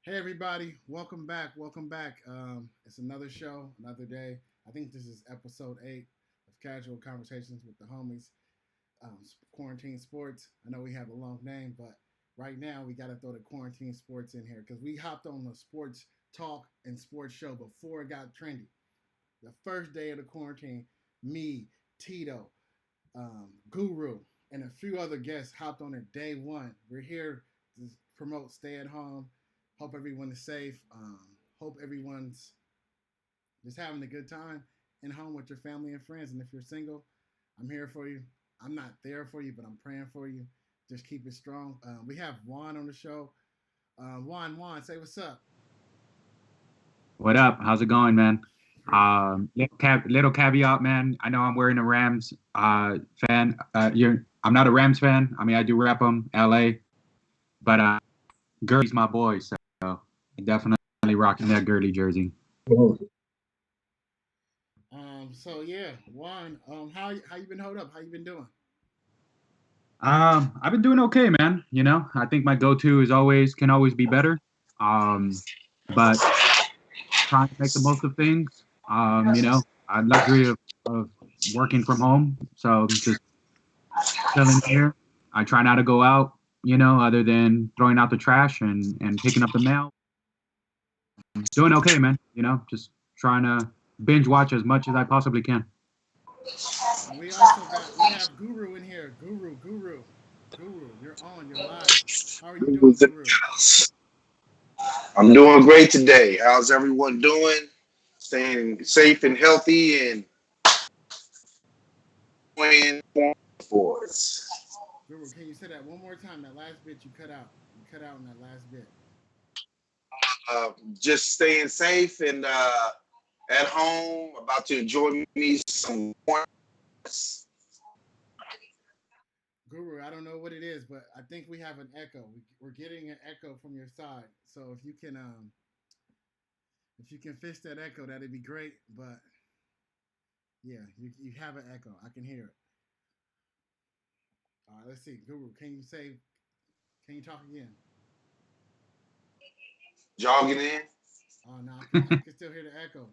Hey everybody, welcome back. Welcome back. It's another show, another day. I think this is episode 8 of Casual Conversations with the Homies. Quarantine Sports. I know we have a long name, but right now we got to throw the Quarantine Sports in here because we hopped on the sports talk and sports show before it got trendy. The first day of the quarantine, me, Tito, Guru, and a few other guests hopped on it day one. We're here to promote stay at home. Hope everyone is safe. Hope everyone's just having a good time in home with your family and friends. And if you're single, I'm here for you. I'm not there for you, but I'm praying for you. Just keep it strong. We have Juan on the show. Juan, say what's up. What up? How's it going, man? Pretty. Little caveat, man. I know I'm wearing a Rams fan. I'm not a Rams fan. I mean, I do rep them, LA, but Gurley's my boy, so definitely rocking that Gurley jersey. So yeah, Juan. How you been hold up? How you been doing? I've been doing okay, man. I think my go-to is always can always be better. But trying to make the most of things. I'm luxury of working from home, so just chilling here. I try not to go out, other than throwing out the trash and picking up the mail. Doing okay, man. Just trying to binge watch as much as I possibly can. And we have Guru in here. Guru. You're on. You're live. How are you doing, Who's in Guru? the house? I'm doing great today. How's everyone doing? Staying safe and healthy and playing sports. Guru, can you say that one more time? That last bit you cut out. You cut out in that last bit. Uh, just staying safe and at home. About to enjoy me some sports. Guru, I don't know what it is, but I think we have an echo. We're getting an echo from your side. So if you can fix that echo, that'd be great. But yeah, you have an echo. I can hear it. All right, let's see. Guru, can you talk again? Jogging in. Oh no, I can still hear the echo.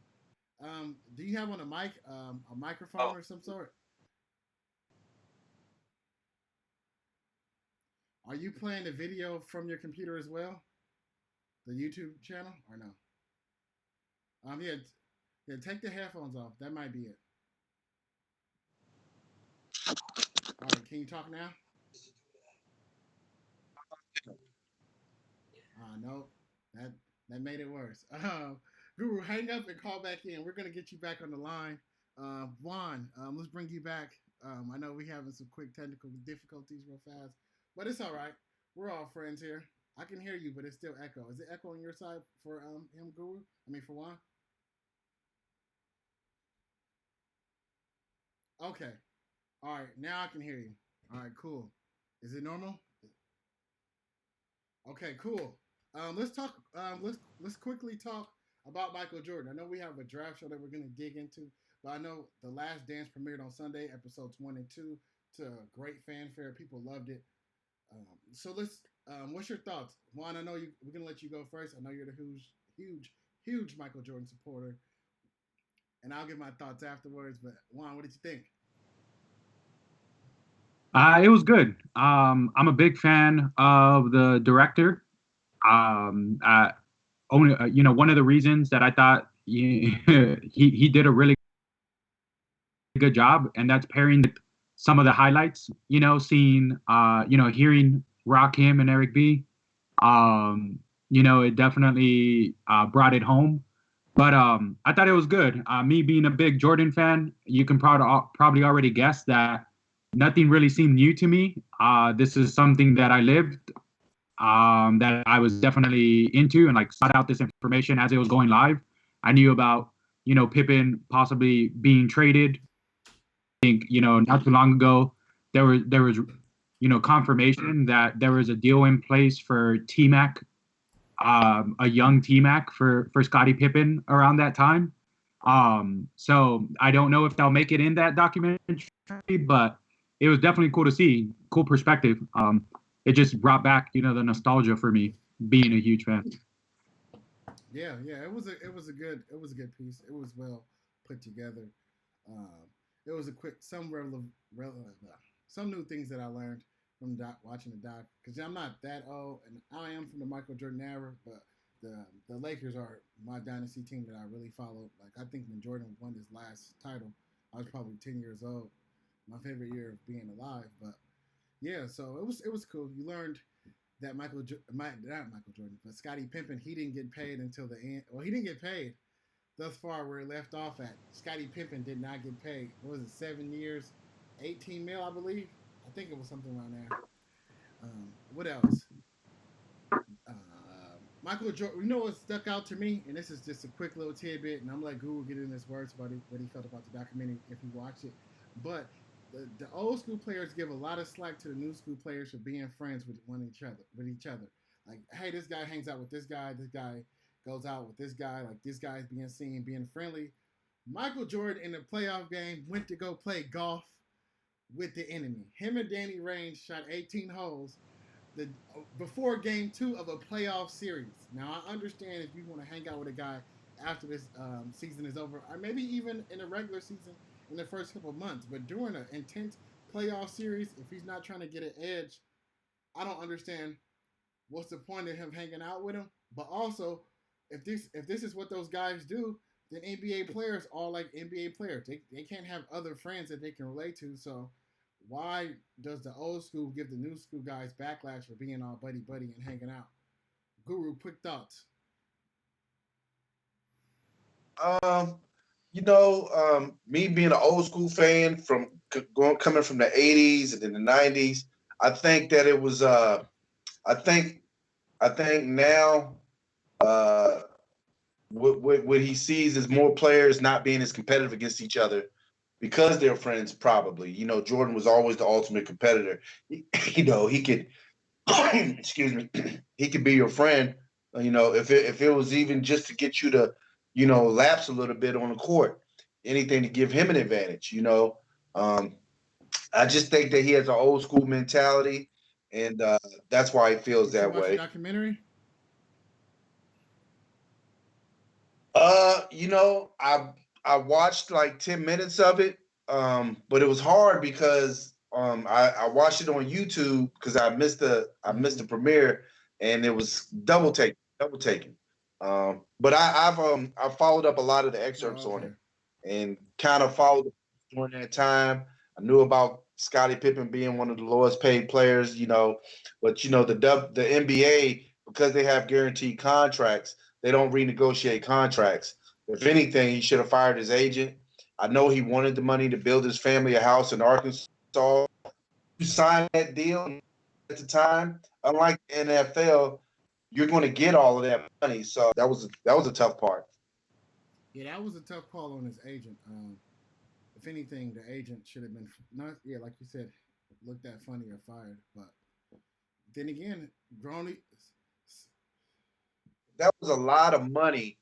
Do you have on a microphone Oh, or some sort? Are you playing the video from your computer as well? The YouTube channel or no? Yeah, yeah. Take the headphones off. That might be it. All right, can you talk now? No, that that made it worse. Guru, hang up and call back in. We're gonna get you back on the line. Juan, let's bring you back. I know we having some quick technical difficulties real fast, but it's all right. We're all friends here. I can hear you, but it's still echo. Is it echo on your side for him, Guru? I mean, for Juan. Okay. All right. Now I can hear you. All right. Cool. Is it normal? Okay, cool. Let's talk. Let's quickly talk about Michael Jordan. I know we have a draft show that we're gonna dig into, but I know the Last Dance premiered on Sunday, episodes 1 and 2, to great fanfare. People loved it. So let's. What's your thoughts, Juan? I know you. We're gonna let you go first. I know you're the huge Michael Jordan supporter, and I'll give my thoughts afterwards. But Juan, what did you think? It was good. I'm a big fan of the director. Only one of the reasons that I thought he did a really good job, and that's pairing some of the highlights. Seeing hearing Rakim and Eric B. It definitely brought it home. But I thought it was good. Me being a big Jordan fan, you can probably already guess that nothing really seemed new to me. This is something that I lived, that I was definitely into, and like sought out this information as it was going live. I knew about Pippen possibly being traded. I think not too long ago there was confirmation that there was a deal in place for T Mac, a young T Mac for Scottie Pippen around that time. So I don't know if they'll make it in that documentary, but it was definitely cool to see, cool perspective. It just brought back the nostalgia for me being a huge fan. Yeah, yeah. It was a good piece. It was well put together. Um, it was a quick some new things that I learned from watching the doc because I'm not that old and I am from the Michael Jordan era, but the Lakers are my dynasty team that I really followed. Like I think when Jordan won his last title, I was probably 10 years old. My favorite year of being alive, but yeah, so it was cool. You learned that not Michael Jordan, but Scottie Pippen, he didn't get paid until the end. Well, he didn't get paid thus far where he left off at. Scottie Pippen did not get paid. What was it, 7 years, 18 mil, I believe? I think it was something around there. What else? Uh, Michael Jordan, you know what stuck out to me? And this is just a quick little tidbit, and I'm going to let Google get in his words about what he felt about the documentary if he watched it. But the old school players give a lot of slack to the new school players for being friends with each other. Like, hey, this guy hangs out with this guy goes out with this guy, like this guy's being seen being friendly. Michael Jordan in the playoff game went to go play golf with the enemy. Him and Danny Range shot 18 holes the before game 2 of a playoff series. Now I understand if you want to hang out with a guy after this season is over, or maybe even in a regular season in the first couple of months, but during an intense playoff series, if he's not trying to get an edge, I don't understand what's the point of him hanging out with him. But also, if this is what those guys do, then NBA players are like NBA players. They can't have other friends that they can relate to. So why does the old school give the new school guys backlash for being all buddy buddy and hanging out? Guru, quick thoughts. Um, me being an old school fan from coming from the '80s and then the '90s, I think that it was. I think I think now uh, what he sees is more players not being as competitive against each other because they're friends. Probably, Jordan was always the ultimate competitor. He could, excuse me, he could be your friend. If it was even just to get you to, lapse a little bit on the court, anything to give him an advantage. Um, I just think that he has an old school mentality, and that's why he feels Did you that watch the way. documentary? I watched like 10 minutes of it, but it was hard because I watched it on YouTube because I missed the Mm-hmm. premiere, and it was double taking. But I followed up a lot of the excerpts Oh, on okay. it and kind of followed it during that time. I knew about Scottie Pippen being one of the lowest paid players, but the NBA, because they have guaranteed contracts, they don't renegotiate contracts. If anything, he should have fired his agent. I know he wanted the money to build his family a house in Arkansas. You sign that deal at the time, unlike the NFL, you're going to get all of that money. So that was a tough part. Yeah, that was a tough call on his agent. If anything, the agent should have been not. Yeah, like you said, looked at funny or fired. But then again, Grony. That was a lot of money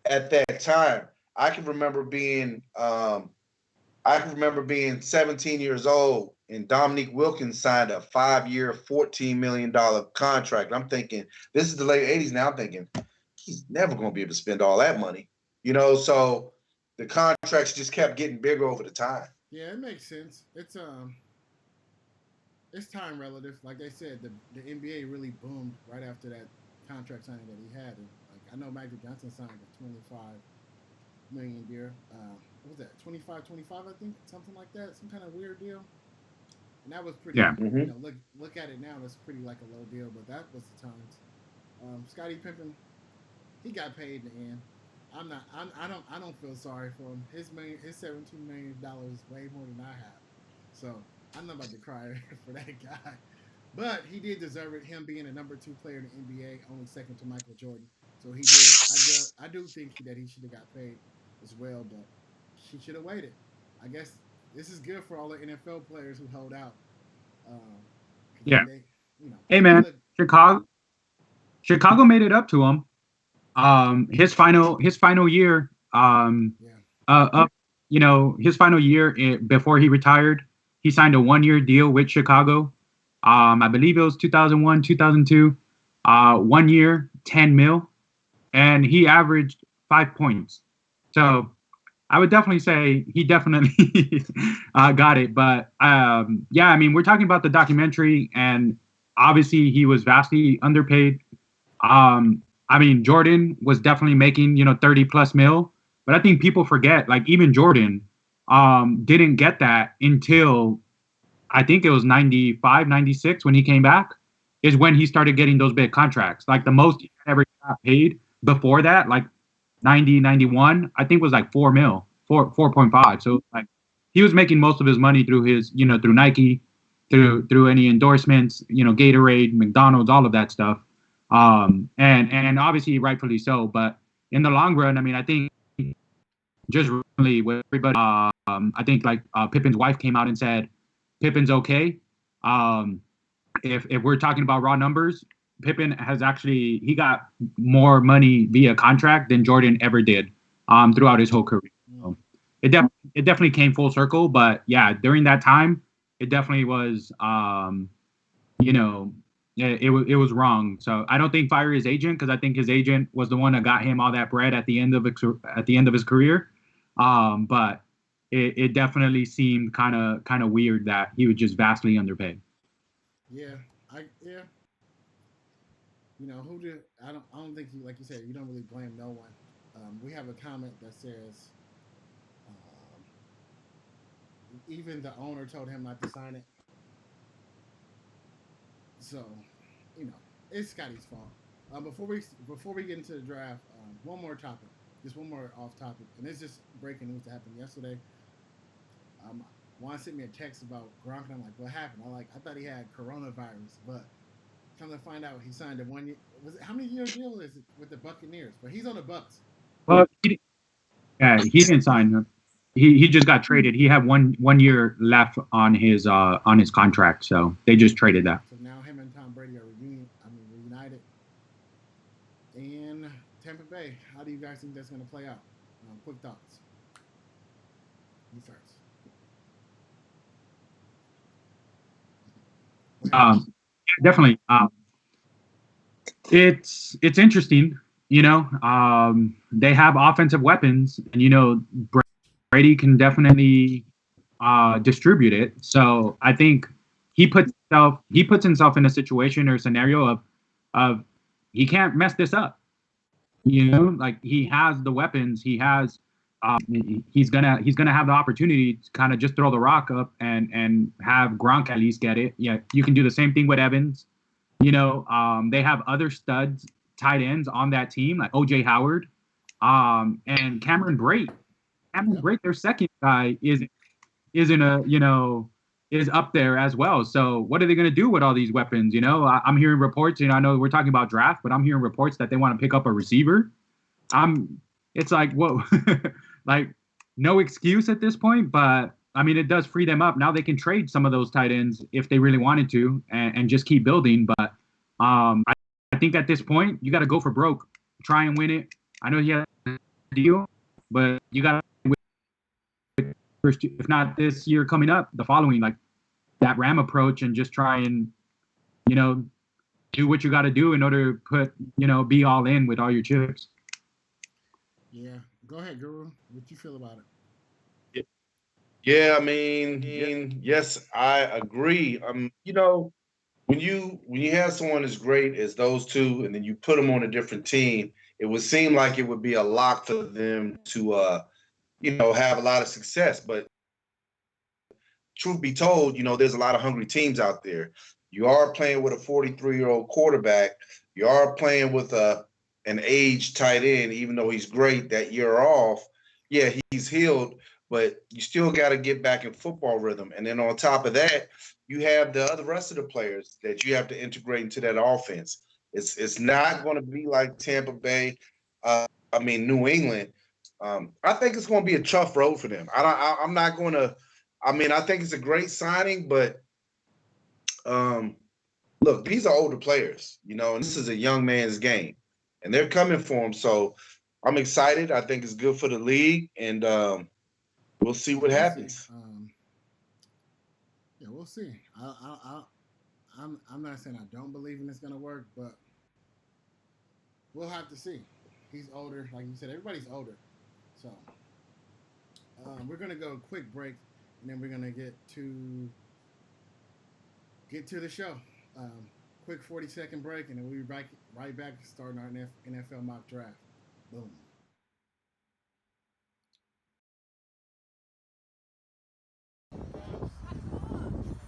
at that time. I can remember being um, I can remember being 17 years old and Dominique Wilkins signed a 5-year, $14 million contract. I'm thinking, this is the late '80s now. I'm thinking, he's never going to be able to spend all that money. So the contracts just kept getting bigger over the time. Yeah, it makes sense. It's time relative. Like they said, the NBA really boomed right after that contract signing that he had. And like I know Magic Johnson signed a 25 million deal. What was that? 25, I think, something like that. Some kind of weird deal. And that was pretty. Yeah. Hmm. Look at it now. That's pretty like a low deal, but that was the times. Scottie Pippen, he got paid in the end. I don't feel sorry for him. His $17 million is way more than I have. So I'm not about to cry for that guy. But he did deserve it. Him being a number 2 player in the NBA, only second to Michael Jordan. So he did. I do think that he should have got paid as well, but he should have waited. I guess this is good for all the NFL players who hold out. Because Yeah. then Hey they man, look. Chicago made it up to him. His final year, Yeah. up, his final year before he retired, he signed a 1-year deal with Chicago. I believe it was 2001, 2002. 1 year, 10 mil. and he averaged 5 points. So I would definitely say he definitely got it. But yeah, I mean, we're talking about the documentary, and obviously he was vastly underpaid. I mean, Jordan was definitely making 30 plus mil, but I think people forget like even Jordan didn't get that until I think it was 95, 96 when he came back is when he started getting those big contracts. Like the most he ever got paid before that, like 90, 91, I think was like 4 mil, 4.5. So like he was making most of his money through his, through Nike, through any endorsements, Gatorade, McDonald's, all of that stuff. And obviously rightfully so. But in the long run, I mean, I think just really with everybody, I think like Pippen's wife came out and said Pippen's okay. Um, if we're talking about raw numbers, Pippen has actually he got more money via contract than Jordan ever did throughout his whole career. So it definitely came full circle, but yeah, during that time, it definitely was you know it was wrong. So I don't think fire his agent because I think his agent was the one that got him all that bread at the end of his career. But it definitely seemed kind of weird that he was just vastly underpaid. Yeah, yeah. Who do I don't think you like you said you don't really blame no one. We have a comment that says um, even the owner told him not to sign it. So, you know, it's Scotty's fault. Before we get into the draft, one more topic, just one more off topic, and it's just breaking news that happened yesterday. Juan sent me a text about Gronk, and I'm like, "What happened?" I thought he had coronavirus, but come to find out, he signed a 1 year. How many year deal is it with the Buccaneers? But he's on the Bucks. Well, yeah, he didn't sign. He just got traded. He had one year left on his contract, so they just traded that. So now him and Tom Brady are reunited in Tampa Bay. How do you guys think that's going to play out? Quick thoughts. You first. Definitely. It's interesting. They have offensive weapons, and Brady can definitely distribute it. So I think he puts himself in a situation or scenario of he can't mess this up. Like he has the weapons, he has he's gonna have the opportunity to kind of just throw the rock up and have Gronk at least get it. Yeah, you can do the same thing with Evans. They have other studs tight ends on that team like OJ Howard, and Cameron Brate. Cameron Brate, their second guy, is in a is up there as well. So what are they going to do with all these weapons? I'm hearing reports. I know we're talking about draft, but I'm hearing reports that they want to pick up a receiver. It's like whoa, like no excuse at this point. But I mean, it does free them up. Now they can trade some of those tight ends if they really wanted to, and just keep building. But I think at this point you got to go for broke, try and win it. I know he had a deal, but you got to first, if not this year coming up, the following, like that Ram approach, and just try and do what you got to do in order to be all in with all your chips. Yeah, go ahead, Guru. What you feel about it? Yeah, I mean, yes, I agree. When you have someone as great as those two, and then you put them on a different team, it would seem like it would be a lock for them to have a lot of success. But truth be told, there's a lot of hungry teams out there. You are playing with a 43-year-old quarterback. You are playing with an aged tight end, even though he's great that year off. Yeah, he's healed, but you still got to get back in football rhythm. And then on top of that, you have the rest of the players that you have to integrate into that offense. It's not going to be like Tampa Bay. New England. I think it's going to be a tough road for them. I'm not going to. I think it's a great signing, but look, these are older players, and this is a young man's game, and they're coming for him. So I'm excited. I think it's good for the league, and we'll see what happens. Yeah, we'll see. I'm not saying I don't believe in it's gonna work, but we'll have to see. He's older, like you said. Everybody's older, so we're gonna go quick break, and then we're gonna get to the show. Quick 40-second break, and then we'll be back right back starting our NFL mock draft. Boom.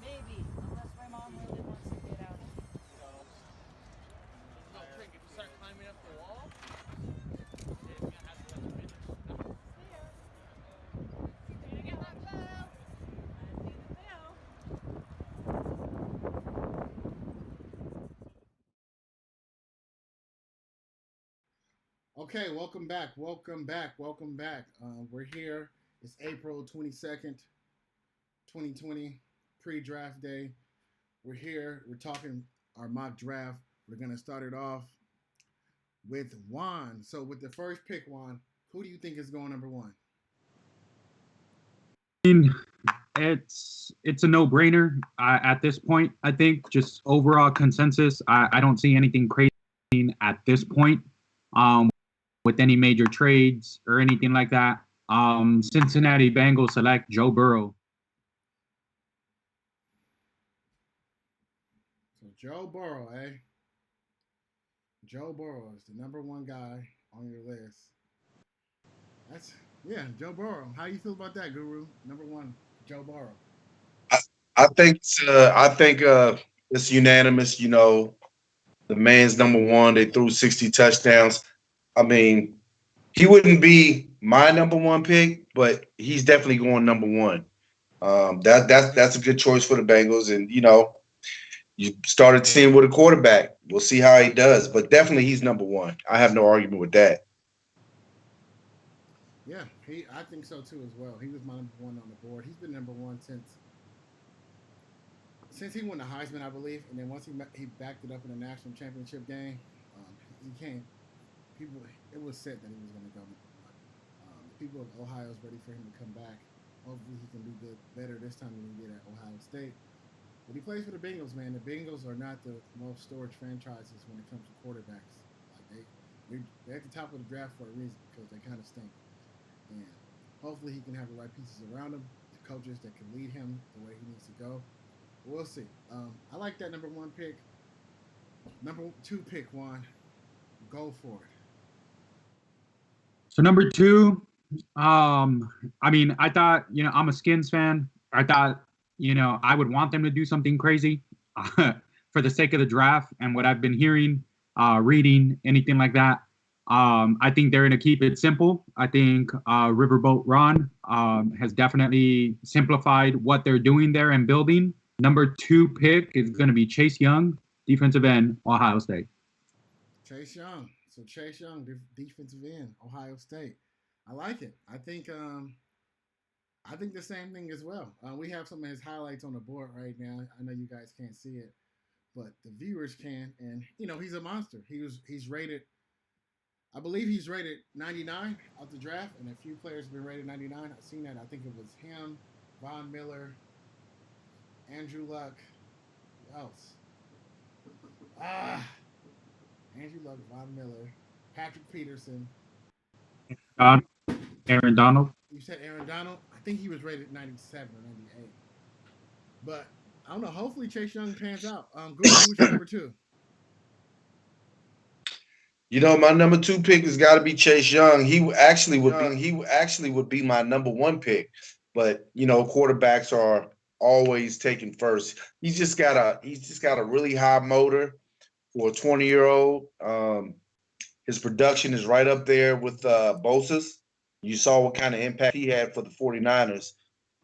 Maybe, unless my mom really wants to get out. Start climbing up the wall. Okay, welcome back. Welcome back. Welcome back. We're here. It's April 22nd, 2020, pre-draft day. We're here. We're talking our mock draft. We're going to start it off with Juan. So with the first pick, Juan, who do you think is going number one? It's a no-brainer at this point. I think just overall consensus. I don't see anything crazy at this point with any major trades or anything like that. Cincinnati Bengals select Joe Burrow. So Joe Burrow, eh? Joe Burrow is the number one guy on your list. Joe Burrow. How you feel about that, Guru? Number one, Joe Burrow. I think it's unanimous. You know, the man's number one. They threw 60 touchdowns. I mean, he wouldn't be my number one pick, but he's definitely going number one. That's a good choice for the Bengals, and you start a team with a quarterback. We'll see how he does, but definitely he's number one. I have no argument with that. Yeah, I think so too as well. He was my number one on the board. He's been number one since he won the Heisman, I believe, and then once he backed it up in the national championship game, he came. It was said that he was going to go. The people of Ohio is ready for him to come back. Hopefully, he can do better this time than he did at Ohio State. But he plays for the Bengals, man. The Bengals are not the most storage franchises when it comes to quarterbacks. Like they're at the top of the draft for a reason because they kind of stink. And hopefully, he can have the right pieces around him, the coaches that can lead him the way he needs to go. We'll see. I like that number one pick. Number two pick, Juan. Go for it. So number two, I mean, I thought, I'm a Skins fan. I thought, I would want them to do something crazy for the sake of the draft and what I've been hearing, reading, anything like that. I think they're going to keep it simple. I think Riverboat Ron has definitely simplified what they're doing there and building. Number two pick is going to be Chase Young, defensive end, Ohio State. Chase Young. So Chase Young, defensive end, Ohio State. I like it. I think the same thing as well. We have some of his highlights on the board right now. I know you guys can't see it, but the viewers can. And he's a monster. He's rated. I believe he's rated 99 out the draft, and a few players have been rated 99. I've seen that. I think it was him, Von Miller, Andrew Luck. Who else? Andrew Luck, Von Miller, Patrick Peterson. Aaron Donald. You said Aaron Donald? I think he was rated 97 or 98. But I don't know. Hopefully Chase Young pans out. Who's your number two? My number two pick has got to be Chase Young. He actually would be my number one pick. But quarterbacks are always taken first. He's just got a really high motor for a 20-year-old. His production is right up there with Bosa's. You saw what kind of impact he had for the 49ers.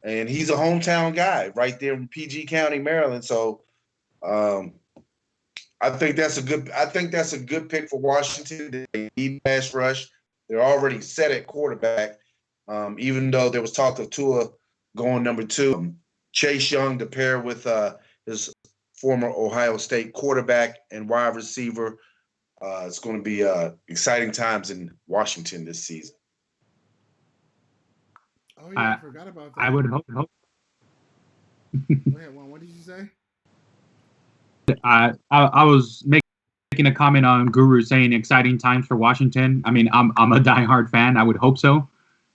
And he's a hometown guy right there in PG County, Maryland. So I think that's a good pick for Washington. They need pass rush. They're already set at quarterback. Even though there was talk of Tua going number two. Chase Young to pair with his former Ohio State quarterback and wide receiver. It's going to be exciting times in Washington this season. Oh, yeah, I forgot about that. I would hope. Go ahead, Juan. What did you say? I was making making a comment on Guru saying exciting times for Washington. I mean, I'm a diehard fan. I would hope so.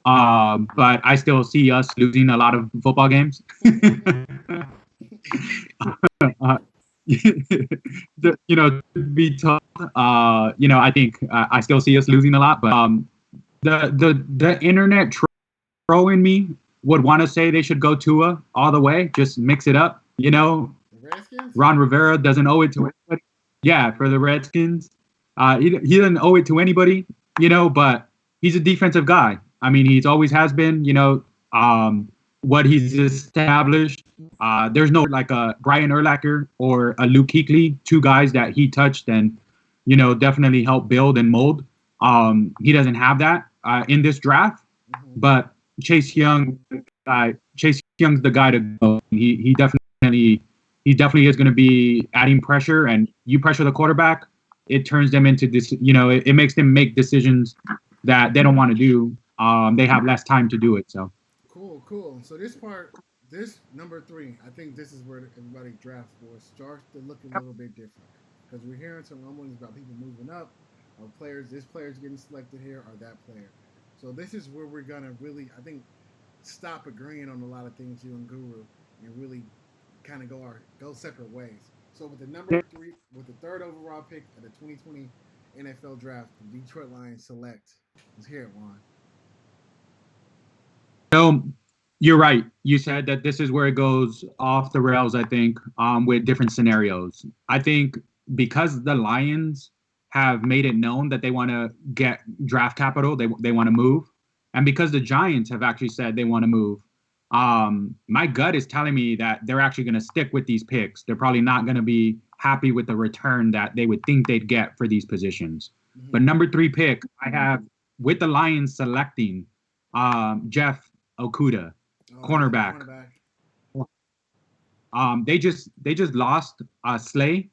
But I still see us losing a lot of football games. To be tough, I think I still see us losing a lot. But the internet troll in me would want to say they should go Tua all the way, just mix it up. The Redskins? Ron Rivera doesn't owe it to anybody. Yeah, for the Redskins, he doesn't owe it to anybody. But he's a defensive guy. I mean, he's always has been. What he's established. There's no like a Brian Urlacher or a Luke Kuechly, two guys that he touched and, definitely helped build and mold. He doesn't have that in this draft, but Chase Young's the guy to go. He definitely is going to be adding pressure, and you pressure the quarterback, it turns them into this. It makes them make decisions that they don't want to do. They have less time to do it. So. Cool. So this number 3, I think this is where everybody drafts for starts to look a little bit different because we're hearing some rumblings about people moving up, or players. This player's getting selected here, or that player. So this is where we're gonna really, I think, stop agreeing on a lot of things, you and Guru, and really kind of go separate ways. So with the number 3, with the 3rd overall pick at the 2020 NFL Draft, the Detroit Lions select. Let's hear it, Juan. So you're right. You said that this is where it goes off the rails, I think, with different scenarios. I think because the Lions have made it known that they want to get draft capital, they want to move. And because the Giants have actually said they want to move, my gut is telling me that they're actually going to stick with these picks. They're probably not going to be happy with the return that they would think they'd get for these positions. Mm-hmm. But number 3 pick, I have with the Lions selecting Jeff Okudah, cornerback. They just lost Slay.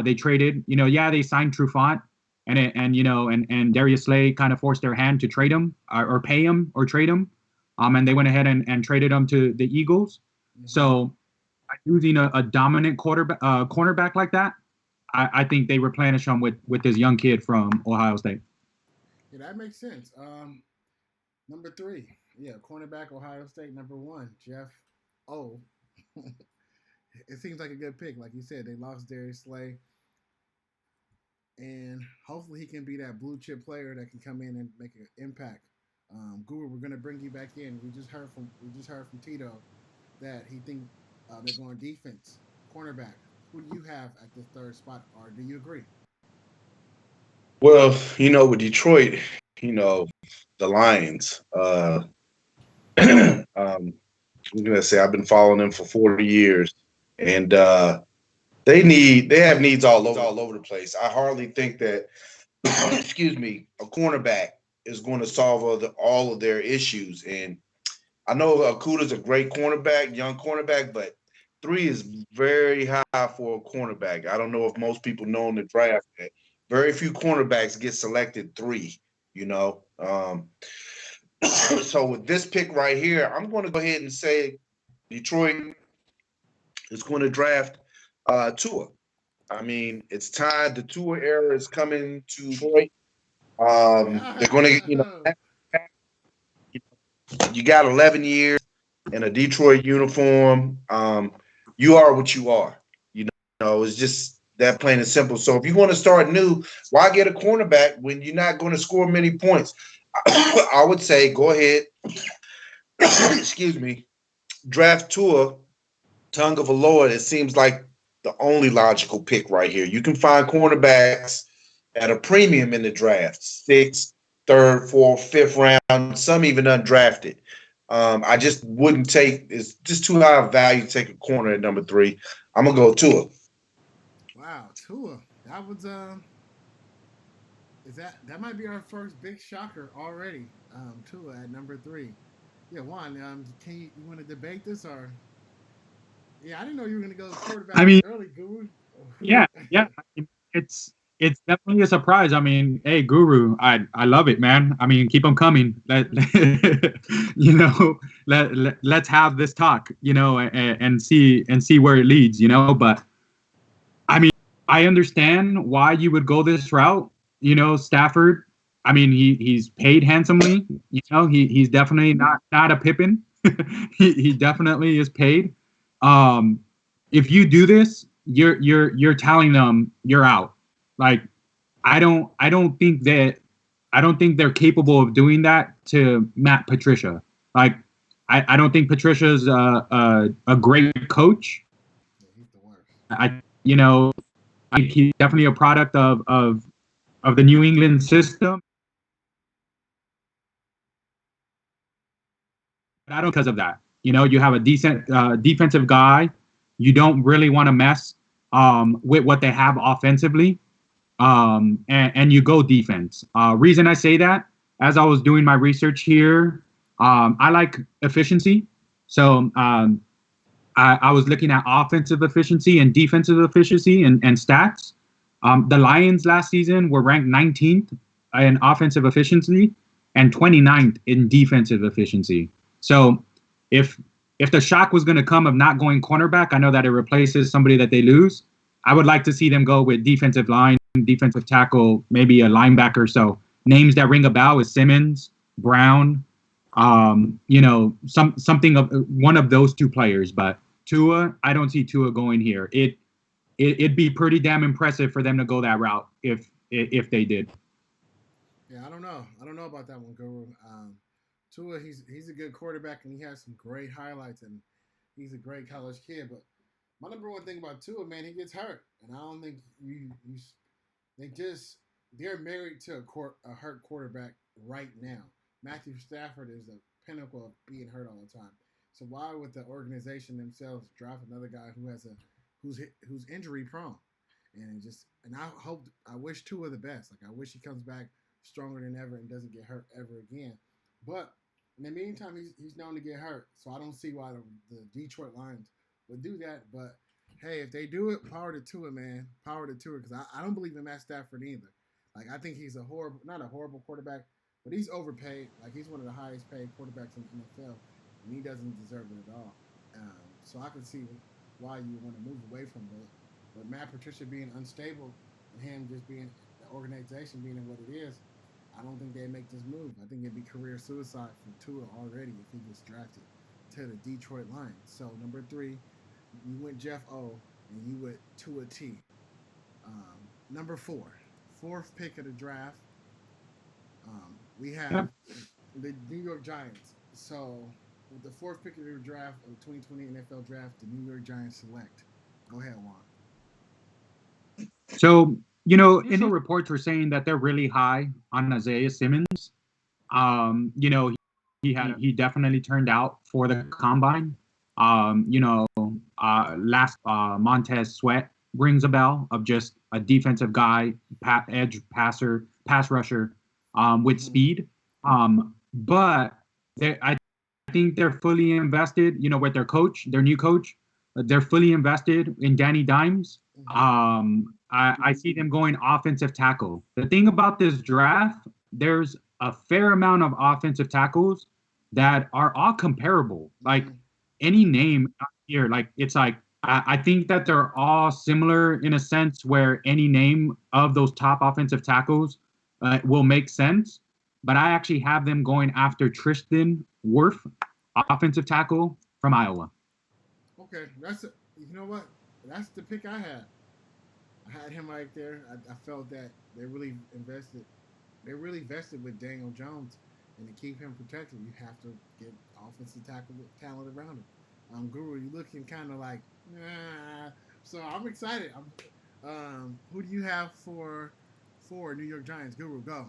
They traded. They signed Trufant, and Darius Slay kind of forced their hand to trade him or pay him or trade him. And they went ahead and traded him to the Eagles. Mm-hmm. So using a dominant cornerback like that, I think they replenish him with this young kid from Ohio State. Yeah, that makes sense. Number 3. Yeah, cornerback, Ohio State. Number 1, Jeff O. It seems like a good pick. Like you said, they lost Darius Slay. And hopefully he can be that blue chip player that can come in and make an impact. Guru, we're going to bring you back in. We just heard from Tito that he thinks they're going defense, cornerback. Who do you have at the 3rd spot, or do you agree? Well, with Detroit, the Lions. I'm gonna say I've been following them for 40 years, and they have needs all over the place. I hardly think that, excuse me, a cornerback is going to solve all of their issues. And I know Okudah's a great cornerback, young cornerback, but 3 is very high for a cornerback. I don't know if most people know in the draft that very few cornerbacks get selected 3. So with this pick right here, I'm going to go ahead and say Detroit is going to draft Tua. I mean, it's time. The Tua era is coming to Detroit. They're going to, you got 11 years in a Detroit uniform. You are what you are. It's just that plain and simple. So if you want to start new, why get a cornerback when you're not going to score many points? I would say go ahead, excuse me, draft Tua Tagovailoa. It seems like the only logical pick right here. You can find cornerbacks at a premium in the draft, 6th, 3rd, 4th, 5th round, some even undrafted. I just wouldn't take, it's just too high of value to take a corner at number 3. I'm going to go Tua. Wow, Tua. That was that might be our first big shocker already. Tua at number 3. Yeah, Juan, you want to debate this or? Yeah, I didn't know you were going to go quarterback early, Guru. Yeah. It's definitely a surprise. I mean, hey, Guru, I love it, man. I mean, keep them coming. Let's have this talk, and see where it leads, But I mean, I understand why you would go this route. You know, Stafford. I mean, he's paid handsomely. You know, he's definitely not a Pippin. He definitely is paid. Um, if you do this, you're telling them you're out. Like I don't think they're capable of doing that to Matt Patricia. Like I don't think Patricia's a great coach. Yeah, he's the worst. You know, I think he's definitely a product of the New England system. But I don't because of that. You know, you have a decent defensive guy. You don't really want to mess with what they have offensively, and you go defense. Reason I say that, as I was doing my research here, I like efficiency. So I was looking at offensive efficiency and defensive efficiency and stats. The Lions last season were ranked 19th in offensive efficiency and 29th in defensive efficiency. So if the shock was going to come of not going cornerback, I know that it replaces somebody that they lose. I would like to see them go with defensive line, defensive tackle, maybe a linebacker. So names that ring a bell is Simmons, Brown, something of one of those two players. But Tua, I don't see Tua going here. It'd be pretty damn impressive for them to go that route if they did. Yeah, I don't know. I don't know about that one, Guru. Tua, he's a good quarterback and he has some great highlights and he's a great college kid. But my number one thing about Tua, man, he gets hurt, and I don't think they're married to a hurt quarterback right now. Matthew Stafford is the pinnacle of being hurt all the time. So why would the organization themselves draft another guy who's injury prone? And I wish Tua the best. Like I wish he comes back stronger than ever and doesn't get hurt ever again. But in the meantime, he's known to get hurt. So I don't see why the Detroit Lions would do that. But hey, if they do it, power to Tua, man. Power to Tua, because I don't believe in Matt Stafford either. Like I think he's not a horrible quarterback, but he's overpaid. Like he's one of the highest paid quarterbacks in the NFL, and he doesn't deserve it at all. So I can see why you want to move away from it. But Matt Patricia being unstable and him just being the organization being what it is, I don't think they'd make this move. I think it'd be career suicide for Tua already if he gets drafted to the Detroit Lions. So number 3, you went Jeff O, and you went Tua T. Number 4, fourth pick of the draft, we have the New York Giants. So with the fourth pick of the draft of the 2020 NFL draft, the New York Giants select. Go ahead, Juan. So, initial reports were saying that they're really high on Isaiah Simmons. He definitely turned out for the combine. Last Montez Sweat rings a bell of just a defensive guy, edge passer, pass rusher, with speed. But I think they're fully invested, with their coach, their new coach. They're fully invested in Danny Dimes. I see them going offensive tackle. The thing about this draft, there's a fair amount of offensive tackles that are all comparable. Like any name here, I think that they're all similar in a sense where any name of those top offensive tackles will make sense. But I actually have them going after Tristan Wirf, offensive tackle from Iowa. Okay, you know what? That's the pick I had. I had him right there. I felt that they really invested. They really vested with Daniel Jones, and to keep him protected, you have to get offensive tackle talent around him. Guru, you looking kind of like, nah. So I'm excited. Who do you have for New York Giants? Guru, go.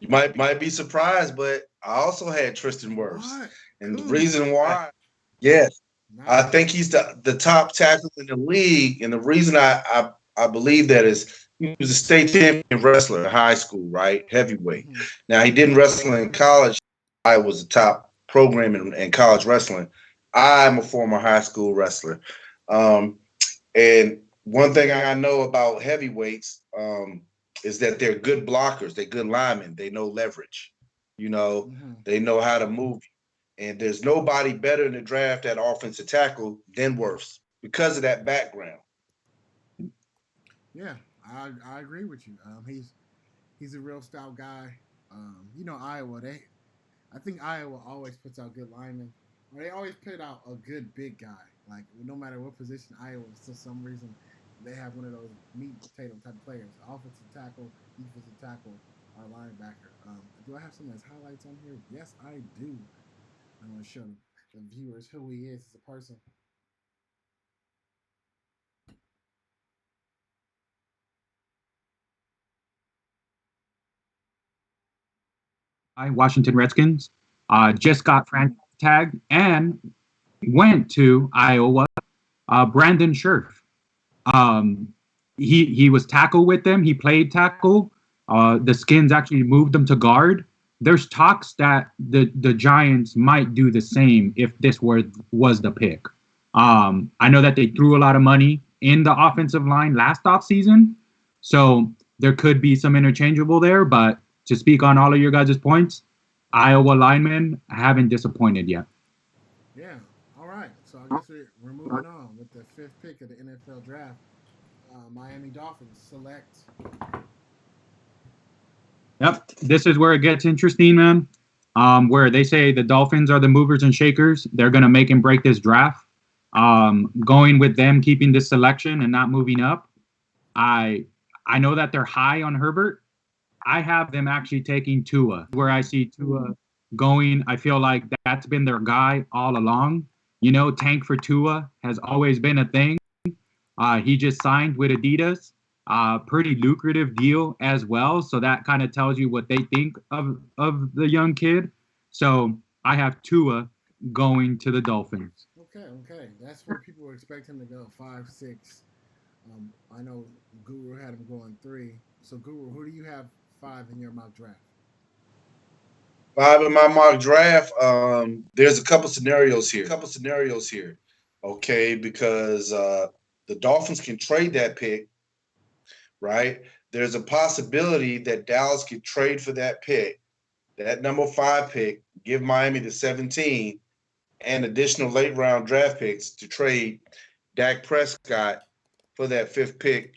You might be surprised, but I also had Tristan Wirfs, and the reason why, yes, nice. I think he's the top tackle in the league, and the reason I believe that is he was a state champion wrestler in high school, right? Heavyweight. Mm-hmm. Now he didn't wrestle in college. I was a top program in college wrestling. I'm a former high school wrestler, and one thing I know about heavyweights is that they're good blockers. They're good linemen. They know leverage. They know how to move. And there's nobody better in the draft at offensive tackle than Wirfs because of that background. Yeah, I agree with you. He's a real stout guy. Iowa. I think Iowa always puts out good linemen, or they always put out a good big guy. Like no matter what position Iowa, for some reason, they have one of those meat and potato type players: offensive tackle, defensive tackle, or linebacker. Do I have some of his highlights on here? Yes, I do. I'm going to show the viewers who he is as a person. Washington Redskins, just got franchise tagged and went to Iowa. Brandon Scherf. Um, he was tackle with them. He played tackle. The Skins actually moved him to guard. There's talks that the Giants might do the same if this was the pick. I know that they threw a lot of money in the offensive line last offseason, so there could be some interchangeable there. But to speak on all of your guys' points, Iowa linemen haven't disappointed yet. Yeah. All right. So I guess we're moving on with the fifth pick of the NFL draft. Miami Dolphins select. Yep, this is where it gets interesting, man. Where they say the Dolphins are the movers and shakers. They're gonna make and break this draft. Going with them keeping this selection and not moving up. I know that they're high on Herbert. I have them actually taking Tua. Where I see Tua going, I feel like that's been their guy all along. Tank for Tua has always been a thing. He just signed with Adidas. Pretty lucrative deal as well. So that kind of tells you what they think of the young kid. So I have Tua going to the Dolphins. Okay. That's where people expect him to go 5-6. I know Guru had him going 3. So Guru, who do you have 5 in your mock draft? 5 in my mock draft. There's a couple scenarios here. Okay, because the Dolphins can trade that pick, right? There's a possibility that Dallas could trade for that pick, that number 5 pick, give Miami the 17 and additional late round draft picks to trade Dak Prescott for that 5th pick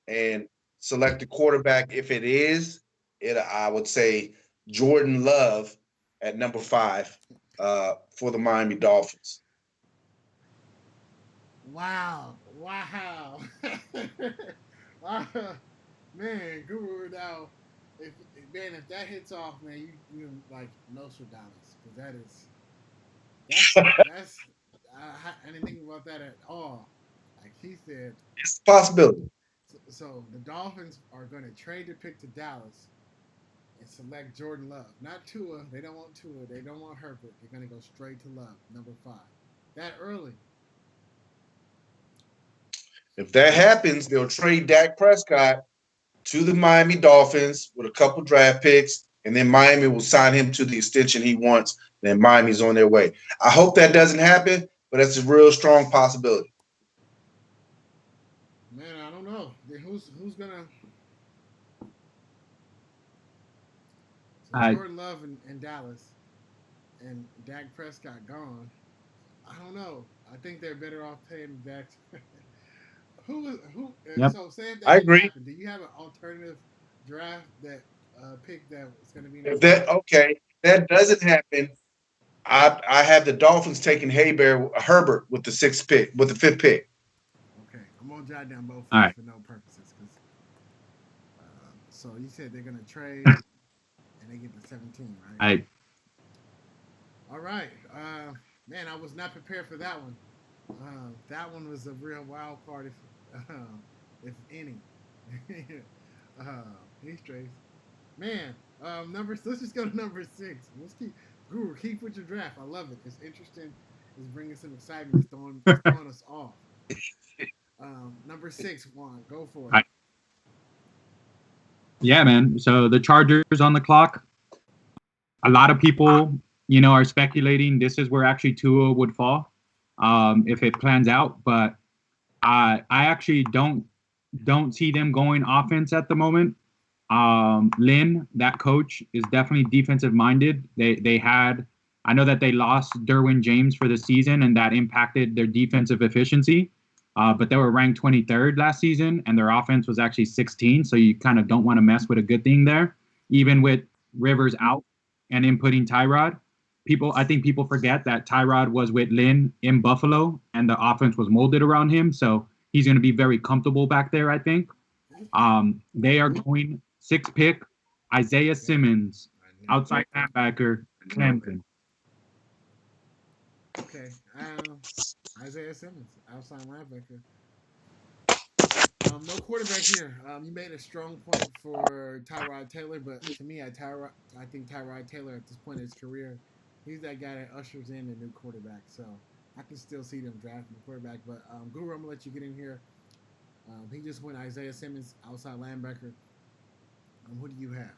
and select a quarterback. If it is, I would say Jordan Love at number 5 for the Miami Dolphins. Wow. Man, Guru now. If that hits off, man, you like Nostradamus, because that's I didn't think about that at all. Like he said, it's a possibility. So the Dolphins are going to trade the pick to Dallas and select Jordan Love, not Tua. They don't want Tua. They don't want Herbert. They're going to go straight to Love, number 5. That early. If that happens, they'll trade Dak Prescott to the Miami Dolphins with a couple draft picks, and then Miami will sign him to the extension he wants. Then Miami's on their way. I hope that doesn't happen, but that's a real strong possibility. Man, I don't know. Who's gonna? So Jordan Love in Dallas, and Dak Prescott gone. I don't know. I think they're better off paying Dak. Who? Yep. So say if that I agree. happen, do you have an alternative draft that pick that is going to be? If that doesn't happen, I have the Dolphins taking Herbert with the 6th pick, with the 5th pick. Okay, I'm gonna jot down both right. for no purposes. So you said they're gonna trade and they get the 17, right? All right. Man, I was not prepared for that one. That one was a real wild card, if any. He's straight. Man, let's just go to number 6. Let's keep with your draft. I love it. It's interesting. It's bringing some excitement. It's throwing us off. Number 6, Juan, go for it. Right. Yeah, man. So the Chargers on the clock. A lot of people, are speculating this is where actually Tua would fall, if it plans out. But I actually don't see them going offense at the moment. Lynn, that coach, is definitely defensive minded. I know that they lost Derwin James for the season, and that impacted their defensive efficiency. but they were ranked 23rd last season, and their offense was actually 16. So you kind of don't want to mess with a good thing there, even with Rivers out and inputting Tyrod. I think people forget that Tyrod was with Lynn in Buffalo, and the offense was molded around him. So he's going to be very comfortable back there, I think. They are going 6th pick, Isaiah Simmons, outside linebacker, Clemson. Okay. Isaiah Simmons, outside linebacker. No quarterback here. You made a strong point for Tyrod Taylor, but to me, I think Tyrod Taylor at this point in his career, he's that guy that ushers in a new quarterback. So I can still see them drafting a quarterback. But Guru, I'm gonna let you get in here. He just went Isaiah Simmons, outside linebacker. Who do you have?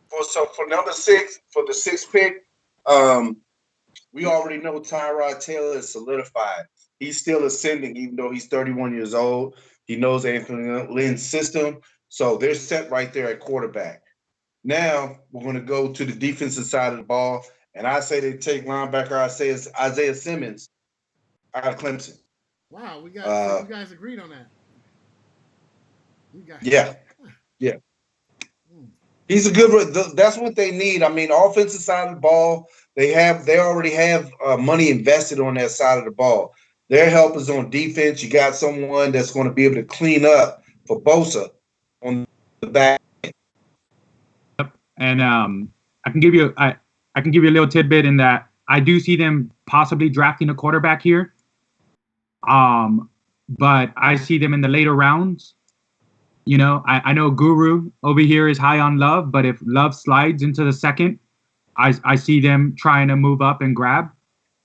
For number 6, for the 6th pick, we already know Tyrod Taylor is solidified. He's still ascending, even though he's 31 years old. He knows Anthony Lynn's system. So they're set right there at quarterback. Now we're going to go to the defensive side of the ball. And I say they take linebacker Isaiah Simmons out of Clemson. Wow, so you guys agreed on that. Yeah. He's a good. That's what they need. I mean, offensive side of the ball, they already have money invested on that side of the ball. Their helpers on defense. You got someone that's going to be able to clean up for Bosa on the back. And I can give you a little tidbit in that I do see them possibly drafting a quarterback here. But I see them in the later rounds. You know, I know Guru over here is high on Love, but if Love slides into the second, I see them trying to move up and grab,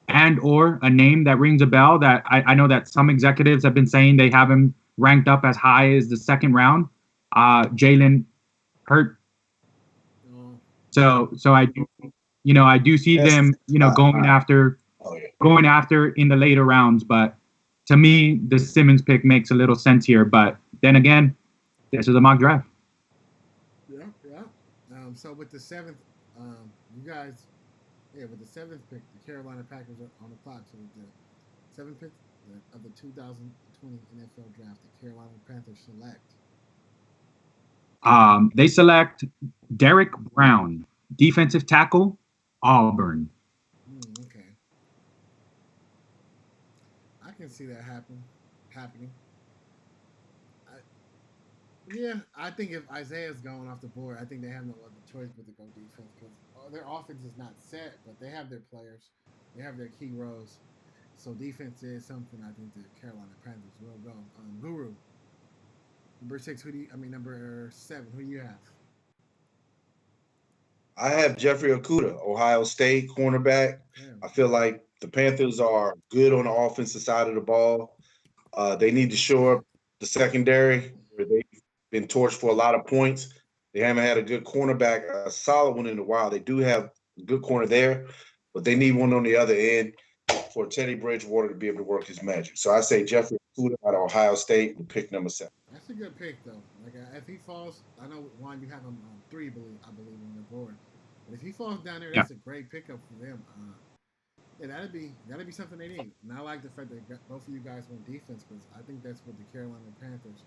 and or a name that rings a bell that I know that some executives have been saying they have him ranked up as high as the 2nd round, Jalen Hurt. So I do see them, going after in the later rounds, but to me, the Simmons pick makes a little sense here. But then again, this is a mock draft. Yeah. So with the 7th, you guys, with the 7th pick, the Carolina Packers are on the clock. So with the 7th pick of the 2020 NFL draft, the Carolina Panthers select. They select Derek Brown, defensive tackle, Auburn. Okay. I can see that happening. I think if Isaiah's going off the board, I think they have no other choice but to go defense because their offense is not set, but they have their players, they have their key roles. So defense is something I think the Carolina Panthers will go. Guru, number 6. Number 7. Who do you have? I have Jeffrey Okudah, Ohio State cornerback. I feel like the Panthers are good on the offensive side of the ball. They need to shore up the secondary where they've been torched for a lot of points. They haven't had a good cornerback, a solid one in a while. They do have a good corner there, but they need one on the other end for Teddy Bridgewater to be able to work his magic. So I say Jeffrey Okudah out of Ohio State with pick number 7. That's a good pick, though. Like if he falls, I know Juan, you have him on 3, I believe, on the board. But if he falls down there, that's a great pickup for them. That'd be something they need. And I like the fact that both of you guys went defense because I think that's what the Carolina Panthers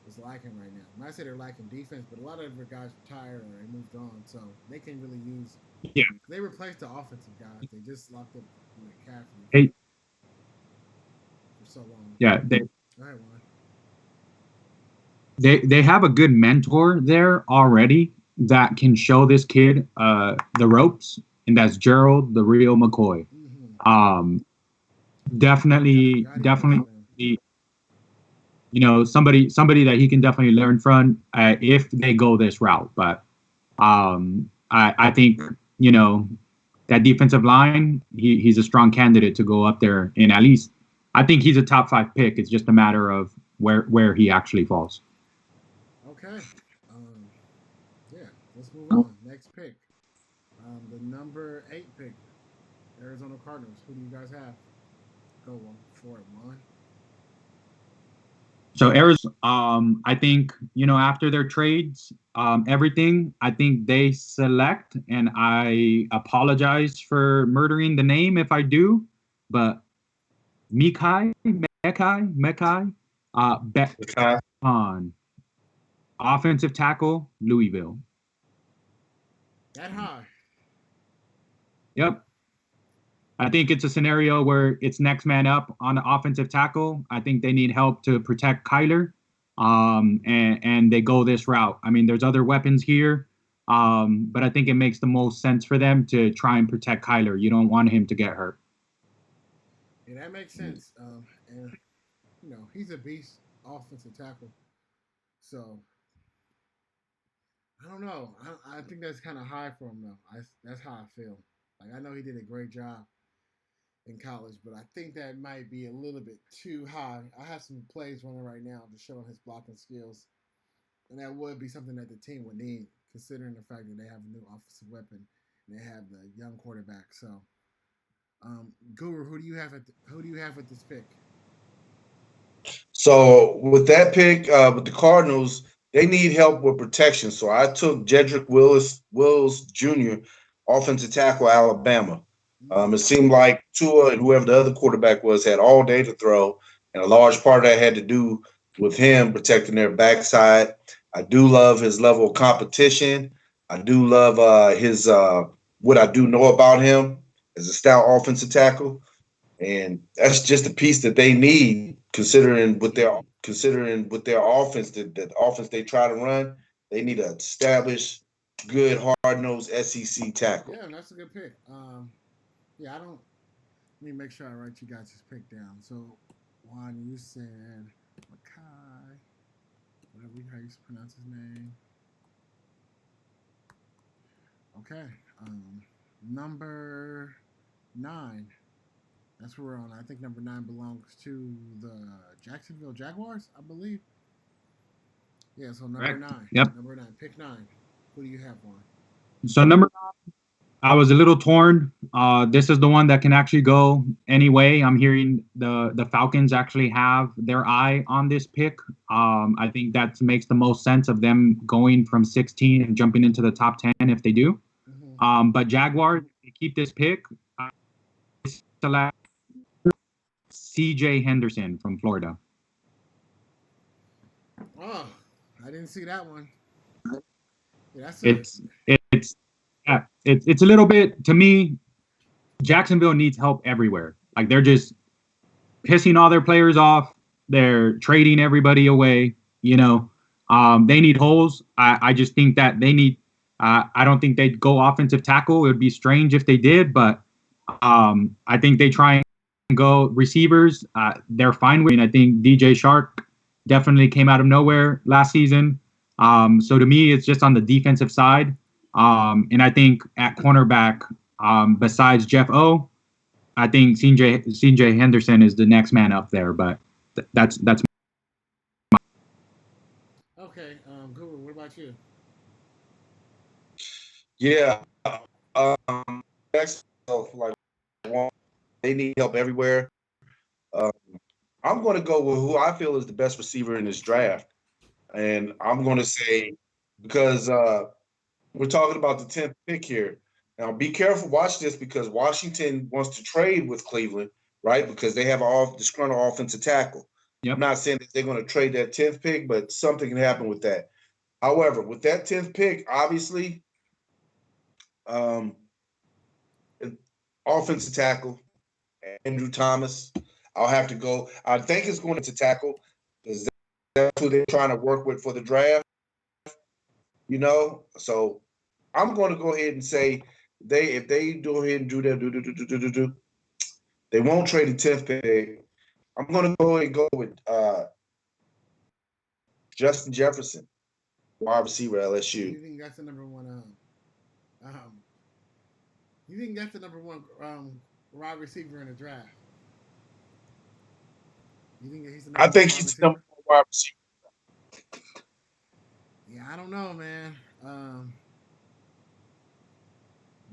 is lacking right now. When I say they're lacking defense, but a lot of their guys retired or they moved on, so they can really use. Yeah. They replaced the offensive guys. They just locked up McCaffrey. Hey. For so long. Yeah. Go ahead, Juan. They have a good mentor there already that can show this kid the ropes, and that's Gerald the Real McCoy. Mm-hmm. Definitely, somebody that he can definitely learn from if they go this route. But I think that defensive line, he's a strong candidate to go up there, and at least I think he's a top 5 pick. It's just a matter of where he actually falls. Okay. Let's move on. Next pick. The number 8 pick, Arizona Cardinals. Who do you guys have? Go on for it, Juan. So Arizona, I think, after their trades, everything, I think they select, and I apologize for murdering the name if I do, but Mekai Becton, offensive tackle, Louisville. That high. Yep. I think it's a scenario where it's next man up on the offensive tackle. I think they need help to protect Kyler, and they go this route. I mean, there's other weapons here, but I think it makes the most sense for them to try and protect Kyler. You don't want him to get hurt. Yeah, that makes sense. And he's a beast offensive tackle. So I don't know. I think that's kind of high for him though. That's how I feel. Like I know he did a great job in college, but I think that might be a little bit too high. I have some plays running right now to show his blocking skills, and that would be something that the team would need, considering the fact that they have a new offensive weapon and they have the young quarterback. So, Guru, who do you have with this pick? So with that pick, with the Cardinals, they need help with protection. So I took Jedrick Wills Jr., offensive tackle, Alabama. It seemed like Tua and whoever the other quarterback was had all day to throw, and a large part of that had to do with him protecting their backside. I do love his level of competition. I do love his what I do know about him as a stout offensive tackle, and that's just a piece that they need considering with their offense, the offense they try to run. They need an established, good, hard nosed SEC tackle. Yeah, that's a good pick. Yeah, I don't. Let me make sure I write you guys' pick down. So, Juan, you said Makai, whatever how you pronounce his name. Okay. Number 9. That's where we're on. I think number 9 belongs to the Jacksonville Jaguars, I believe. Yeah, so number Correct. 9. Yep. Number 9. Pick 9. Who do you have, Juan? So number, I was a little torn. This is the one that can actually go anyway. I'm hearing the Falcons actually have their eye on this pick. I think that makes the most sense of them going from 16 and jumping into the top 10 if they do. Mm-hmm. But Jaguars, they keep this pick. Select C.J. Henderson from Florida. Oh, I didn't see that one. Yeah, It's a little bit, to me, Jacksonville needs help everywhere. Like they're just pissing all their players off. They're trading everybody away. They need holes. I just think that they need. I don't think they'd go offensive tackle. It would be strange if they did, but I think they try and go receivers. They're fine with. I think DJ Shark definitely came out of nowhere last season. So to me, it's just on the defensive side. And I think at cornerback, besides Jeff O, I think CJ Henderson is the next man up there. But that's okay. Guru, what about you? Yeah, like they need help everywhere. I'm going to go with who I feel is the best receiver in this draft, and I'm going to say because we're talking about the 10th pick here. Now, be careful. Watch this because Washington wants to trade with Cleveland, right? Because they have a disgruntled offensive tackle. Yep. I'm not saying that they're going to trade that 10th pick, but something can happen with that. However, with that 10th pick, obviously, offensive tackle, Andrew Thomas. I'll have to go. I think it's going to tackle because that's who they're trying to work with for the draft. So I'm going to go ahead and say if they go ahead and do that, they won't trade the 10th pick. I'm going to go ahead and go with Justin Jefferson, wide receiver, LSU. You think that's the number one? You think that's the number one wide receiver in the draft? You think he's the number I think one he's the wide number one wide receiver. Yeah, I don't know, man.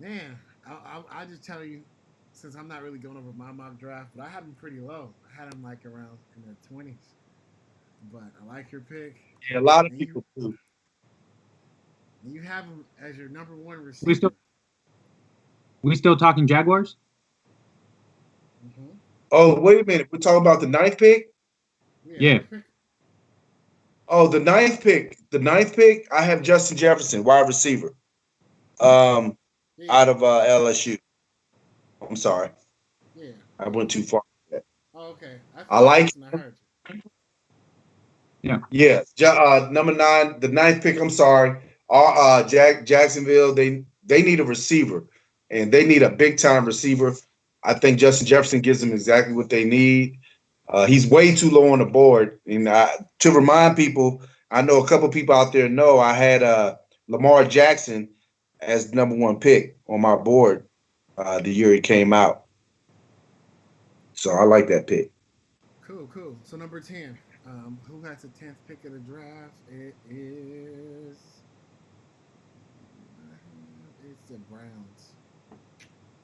I just tell you, since I'm not really going over my mock draft, but I had him pretty low. I had him like around in the 20s. But I like your pick. Yeah, a lot of people do. And you have him as your number one receiver. We still talking Jaguars? Mm-hmm. Oh, wait a minute. We're talking about the ninth pick. Yeah, Yeah. ninth pick. Oh, the ninth pick. The ninth pick. I have Justin Jefferson, wide receiver. Um, Yeah, out of LSU. I'm sorry, yeah. I went too far. Oh, okay. I I thought like Justin. I heard you. Yeah. Yeah, number nine, the ninth pick. I'm sorry, Jacksonville. They need a receiver, and they need a big time receiver. I think Justin Jefferson gives them exactly what they need. He's way too low on the board. And to remind people, I know a couple people out there know I had Lamar Jackson as number one pick on my board the year he came out. So I like that pick. Cool, cool. So number 10. Who has the 10th pick of the draft? It is. It's the Browns.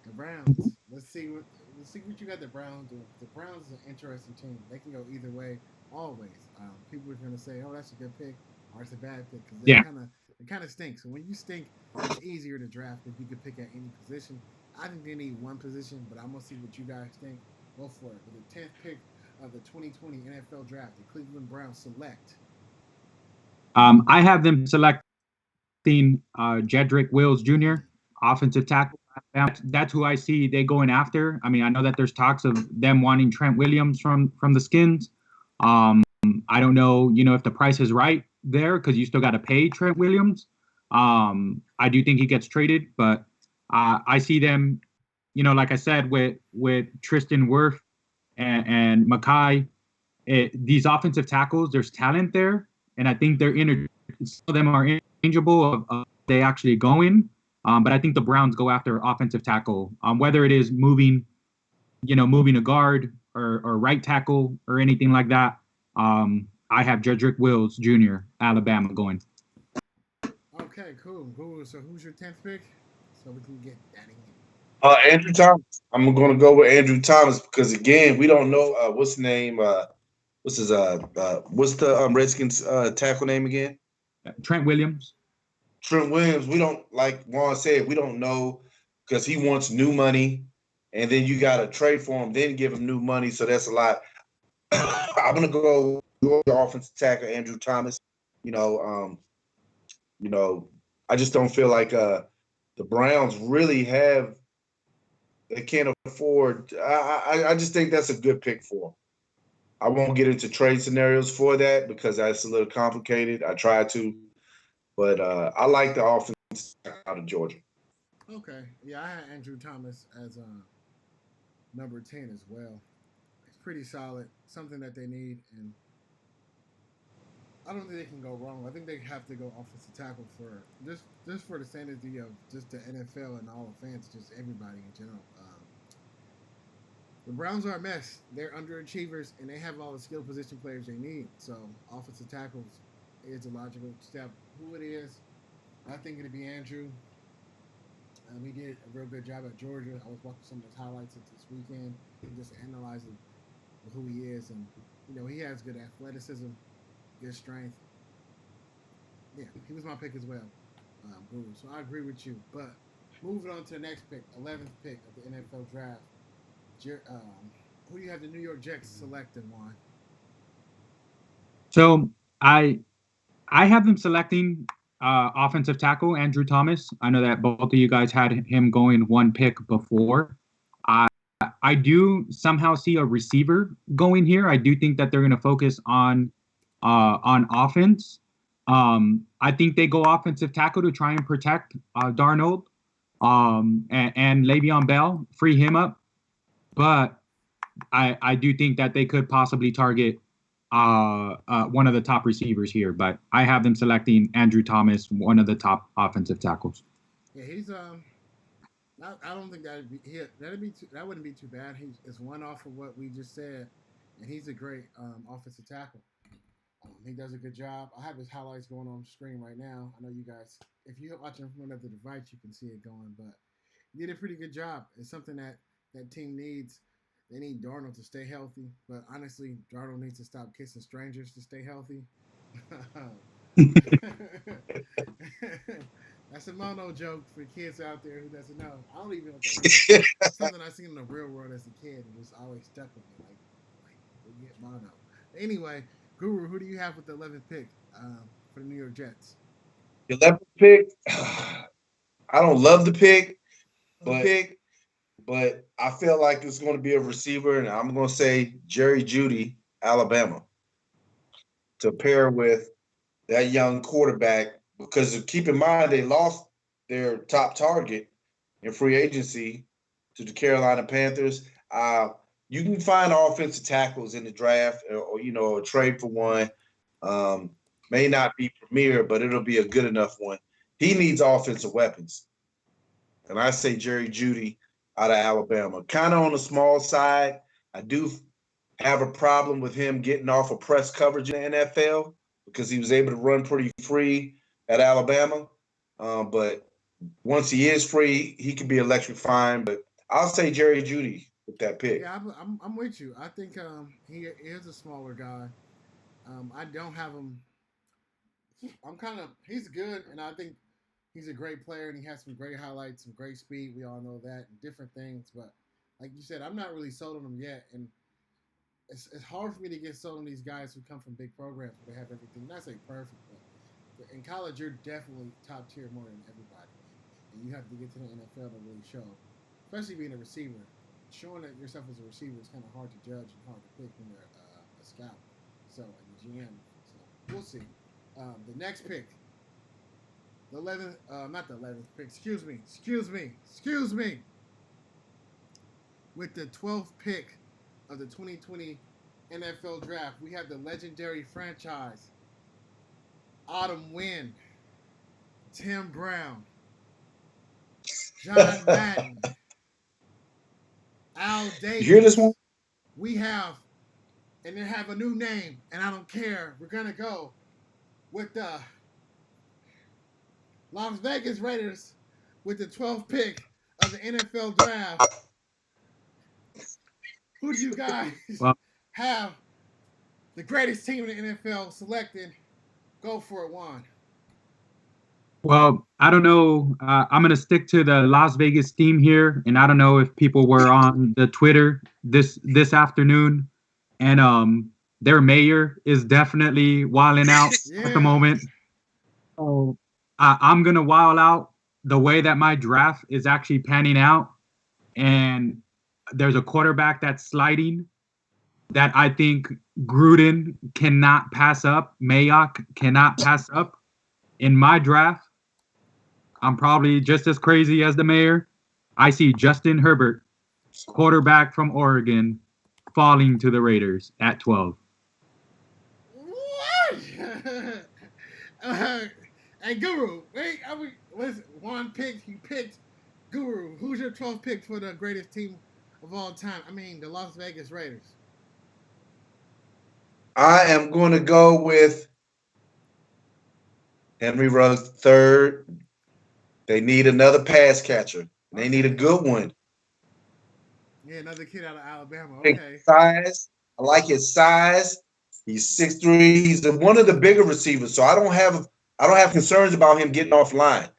The Browns. Let's see what you got the Browns doing. The Browns is an interesting team. They can go either way, always. People are gonna say, "Oh, that's a good pick," or "It's a bad pick," because Yeah. they kind of stink. So when you stink, it's easier to draft if you can pick at any position. I think they need one position, but I'm gonna see what you guys think. Go for it. With the 10th pick of the 2020 NFL Draft, the Cleveland Browns select. I have them selecting Jedrick Wills Jr., offensive tackle. That's who I see they going after. I mean, I know that there's talks of them wanting Trent Williams from the Skins. Um, I don't know, if the price is right there because you still got to pay Trent Williams. I do think he gets traded, but I see them, like I said, with Tristan Wirth and Makai, these offensive tackles, there's talent there, and I think some of them are interchangeable of they actually going. But I think the Browns go after offensive tackle, whether it is moving a guard or right tackle or anything like that. I have Jedrick Wills Jr., Alabama, going. Okay, cool, cool. So who's your 10th pick? So we can get that in. Andrew Thomas. I'm going to go with Andrew Thomas because again, we don't know what's the name. What's the Redskins tackle name again? Trent Williams. Trent Williams. We don't like Juan said. We don't know because he wants new money, and then you got to trade for him, then give him new money. So that's a lot. I'm gonna go offensive tackle Andrew Thomas. You know, you know, I just don't feel like the Browns really have. They can't afford. I just think that's a good pick for them. I won't get into trade scenarios for that because that's a little complicated. I try to, but I like the offense out of Georgia. Okay, yeah, I had Andrew Thomas as number 10 as well. It's pretty solid, something that they need, and I don't think they can go wrong. I think they have to go offensive tackle for just for the sanity of just the NFL and all the fans, just everybody in general. The Browns are a mess. They're underachievers, and they have all the skill position players they need. So offensive tackles is a logical step. Who it is, I think it'd be Andrew. He did a real good job at Georgia. I was watching some of his highlights this weekend and just analyzing who he is, and he has good athleticism, good strength. Yeah, he was my pick as well, Guru. So I agree with you. But moving on to the next pick, 11th pick of the NFL draft. Who do you have the New York Jets selecting, Juan? So I have them selecting offensive tackle Andrew Thomas. I know that both of you guys had him going one pick before. I do somehow see a receiver going here. I do think that they're going to focus on offense. I think they go offensive tackle to try and protect Darnold and Le'Veon Bell, free him up. But I do think that they could possibly target one of the top receivers here. But I have them selecting Andrew Thomas, one of the top offensive tackles. Yeah, he's I don't think that wouldn't be too bad. It's one off of what we just said, and he's a great offensive tackle. He does a good job. I have his highlights going on screen right now. I know you guys, if you're watching from another device, you can see it going, but he did a pretty good job. It's something that team needs. They need Darnold to stay healthy, but honestly, Darnold needs to stop kissing strangers to stay healthy. That's a mono joke for kids out there who doesn't know. I don't even know what that is. Something I seen in the real world as a kid and just always stuck with me. Like we get mono. Anyway, Guru, who do you have with the 11th pick for the New York Jets? The 11th pick. I don't love the pick, but I feel like it's going to be a receiver, and I'm going to say Jerry Jeudy, Alabama, to pair with that young quarterback. Because keep in mind they lost their top target in free agency to the Carolina Panthers. You can find offensive tackles in the draft, or a trade for one. May not be premier, but it'll be a good enough one. He needs offensive weapons, and I say Jerry Jeudy out of Alabama. Kind of on the small side. I do have a problem with him getting off of press coverage in the NFL because he was able to run pretty free at Alabama. But once he is free, he can be electrifying. But I'll say Jerry Jeudy with that pick. Yeah, I'm with you. I think he is a smaller guy. I don't have him. He's good, and I think he's a great player, and he has some great highlights, some great speed. We all know that, and different things. But like you said, I'm not really sold on him yet, and it's hard for me to get sold on these guys who come from big programs where they have everything. Not say perfect, but in college, you're definitely top tier more than everybody, and you have to get to the NFL to really show, especially being a receiver. Showing that yourself as a receiver is kind of hard to judge and hard to pick when you're a scout, so and a GM. So we'll see. The next pick, the 11th, not the 11th pick. Excuse me. With the 12th pick of the 2020 NFL Draft, we have the legendary franchise, Autumn Wind, Tim Brown, John Madden, Al Davis. You hear this one? We have, and they have a new name, and I don't care. We're going to go with the Las Vegas Raiders with the 12th pick of the NFL Draft. Who do you guys have the greatest team in the NFL selected? Go for it, Juan. Well, I don't know. I'm going to stick to the Las Vegas theme here. And I don't know if people were on the Twitter this afternoon. And their mayor is definitely wilding out at the moment. So I'm going to wild out the way that my draft is actually panning out. And there's a quarterback that's sliding that I think Gruden cannot pass up. Mayock cannot pass up. In my draft, I'm probably just as crazy as the mayor. I see Justin Herbert, quarterback from Oregon, falling to the Raiders at 12. What? Hey, Guru, wait. Listen, Juan picked. He picked Guru. Who's your 12th pick for the greatest team of all time? I mean, the Las Vegas Raiders. I am going to go with Henry Ruggs third. They need another pass catcher. They need a good one. Yeah, another kid out of Alabama. Okay. Size. I like his size. He's 6'3". He's one of the bigger receivers, so I don't have concerns about him getting offline.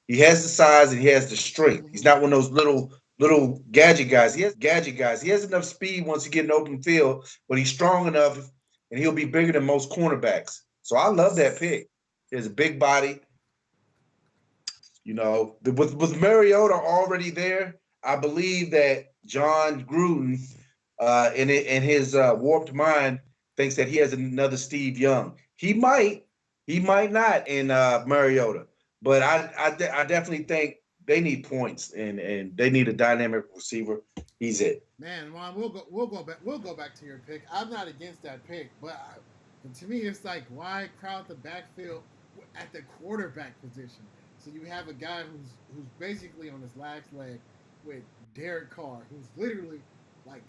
He has the size and he has the strength. He's not one of those little gadget guys. He has enough speed once he get in open field, but he's strong enough and he'll be bigger than most cornerbacks. So I love that pick. He has a big body. With Mariota already there, I believe that John Gruden, in his warped mind, thinks that he has another Steve Young. He might not in Mariota, but I definitely think they need points and they need a dynamic receiver. He's it. Man, Ron, we'll go back to your pick. I'm not against that pick, but to me, it's like why crowd the backfield at the quarterback position? So you have a guy who's basically on his last leg with Derek Carr, who's literally like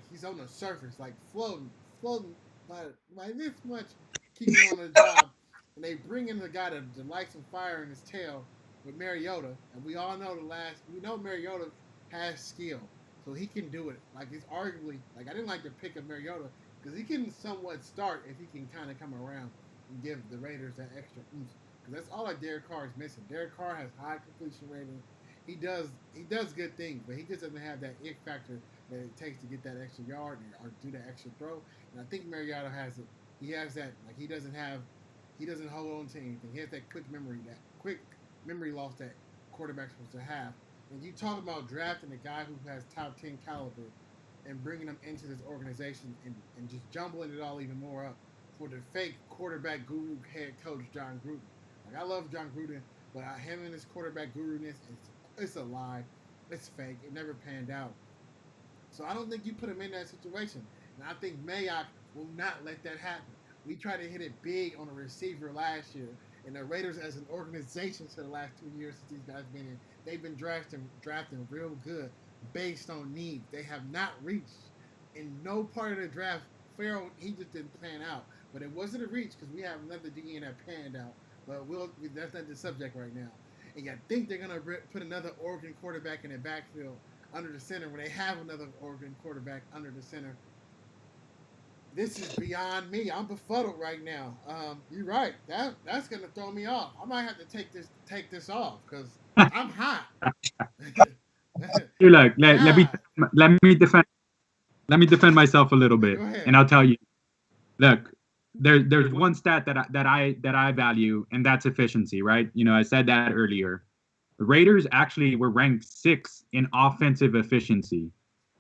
he's on the surface, like floating by this much, keeping on the job. And they bring in the guy to light some fire in his tail with Mariota, and we all know Mariota has skill, so he can do it. Like he's arguably I didn't like the pick of Mariota because he can somewhat start if he can kind of come around and give the Raiders that extra oomph. That's all that Derek Carr is missing. Derek Carr has high completion rating. He does good things, but he just doesn't have that it factor that it takes to get that extra yard or do that extra throw. And I think Mariota has it. He has that. Like he doesn't hold on to anything. He has that quick memory loss that quarterback's supposed to have. When you talk about drafting a guy who has top 10 caliber and bringing him into this organization and just jumbling it all even more up for the fake quarterback guru head coach John Gruden. Like I love John Gruden, but him and his quarterback guru-ness, it's a lie. It's fake. It never panned out. So I don't think you put him in that situation. And I think Mayock will not let that happen. We tried to hit it big on a receiver last year, and the Raiders as an organization for the last 2 years since these guys been in, they've been drafting real good based on need. They have not reached in no part of the draft. Farrell, he just didn't pan out. But it wasn't a reach because we have another DN that panned out. But that's not the subject right now. And I think they're going to put another Oregon quarterback in the backfield under the center when they have another Oregon quarterback under the center. This is beyond me. I'm befuddled right now. You're right. That's going to throw me off. I might have to take this off because I'm hot. Hey, look, let me defend myself a little bit, and I'll tell you. Look, there's one stat that I value, and that's efficiency, right? You know, I said that earlier. The Raiders actually were ranked 6th in offensive efficiency.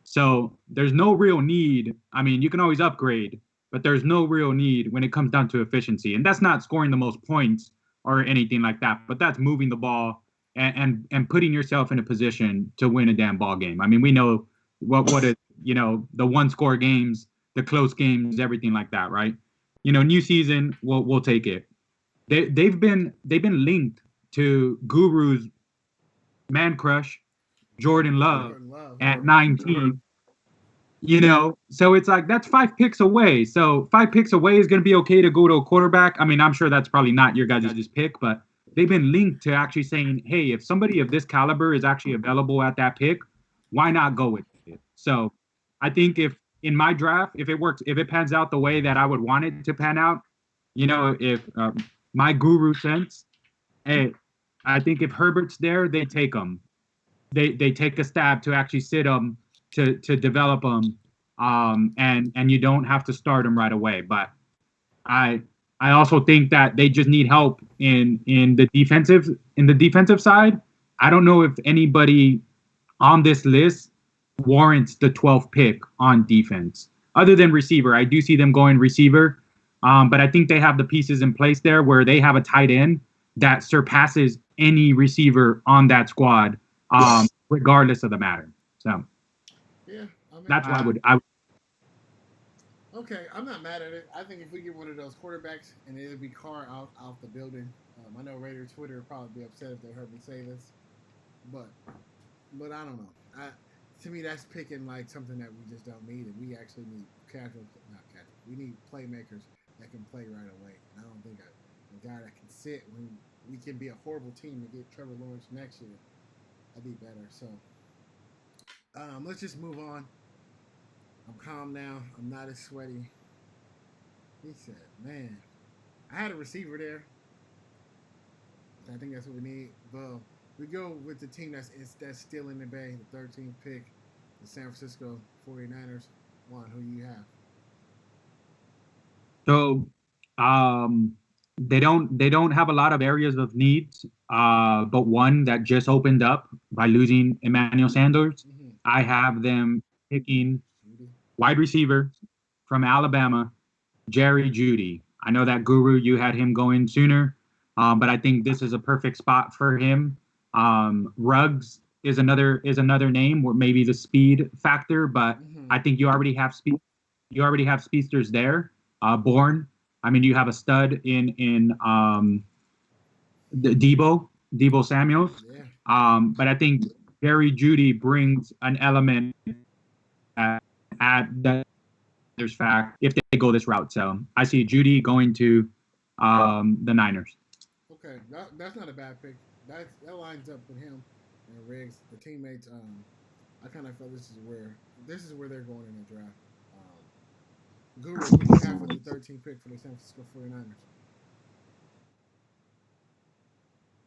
So there's no real need. I mean, you can always upgrade, but there's no real need when it comes down to efficiency. And that's not scoring the most points or anything like that, but that's moving the ball and putting yourself in a position to win a damn ball game. I mean, we know what it, you know, the one-score games, the close games, everything like that, right? You know, new season, we'll take it. They've been linked to Guru's man crush, Jordan Love, at 19. You know, so it's like that's 5 picks away. So 5 picks away is going to be okay to go to a quarterback. I mean, I'm sure that's probably not your guys' pick, but they've been linked to actually saying, hey, if somebody of this caliber is actually available at that pick, why not go with it? So I think if in my draft, if it pans out the way that I would want it to pan out, you know, if my guru sense, hey, I think if Herbert's there, they take him. They take a stab to actually sit him to develop him, and you don't have to start him right away. But I also think that they just need help in the defensive side. I don't know if anybody on this list warrants the 12th pick on defense other than receiver. I do see them going receiver, but I think they have the pieces in place there where they have a tight end that surpasses any receiver on that squad, regardless of the matter. So yeah, I mean, that's why I would. Okay, I'm not mad at it. I think if we get one of those quarterbacks and it'll be Carr out the building, I know Raider Twitter will probably be upset if they heard me say this, but I don't know. To me, that's picking like something that we just don't need, and we actually need not casual. We need playmakers that can play right away. And I don't think a guy that can sit when we can be a horrible team and get Trevor Lawrence next year. That'd be better. So let's just move on. I'm calm now. I'm not as sweaty. He said, man, I had a receiver there. I think that's what we need. But we go with the team that's still in the Bay, the 13th pick, the San Francisco 49ers. Juan, who you have? So they don't have a lot of areas of needs, but one that just opened up by losing Emmanuel Sanders. Mm-hmm. I have them picking wide receiver from Alabama, Jerry Jeudy. I know that Guru, you had him going sooner, but I think this is a perfect spot for him. Ruggs is another name, or maybe the speed factor, but I think you already have speed. You already have speedsters there. Bourne. I mean, you have a stud in Deebo Samuels. Yeah. But I think Jerry Jeudy brings an element at that there's fact if they go this route. So I see Jeudy going to the Niners. Okay, that's not a bad pick. That lines up with him and Riggs, the teammates. I kind of feel this is where they're going in the draft. Guru, who do you have for the 13th pick for the San Francisco 49ers?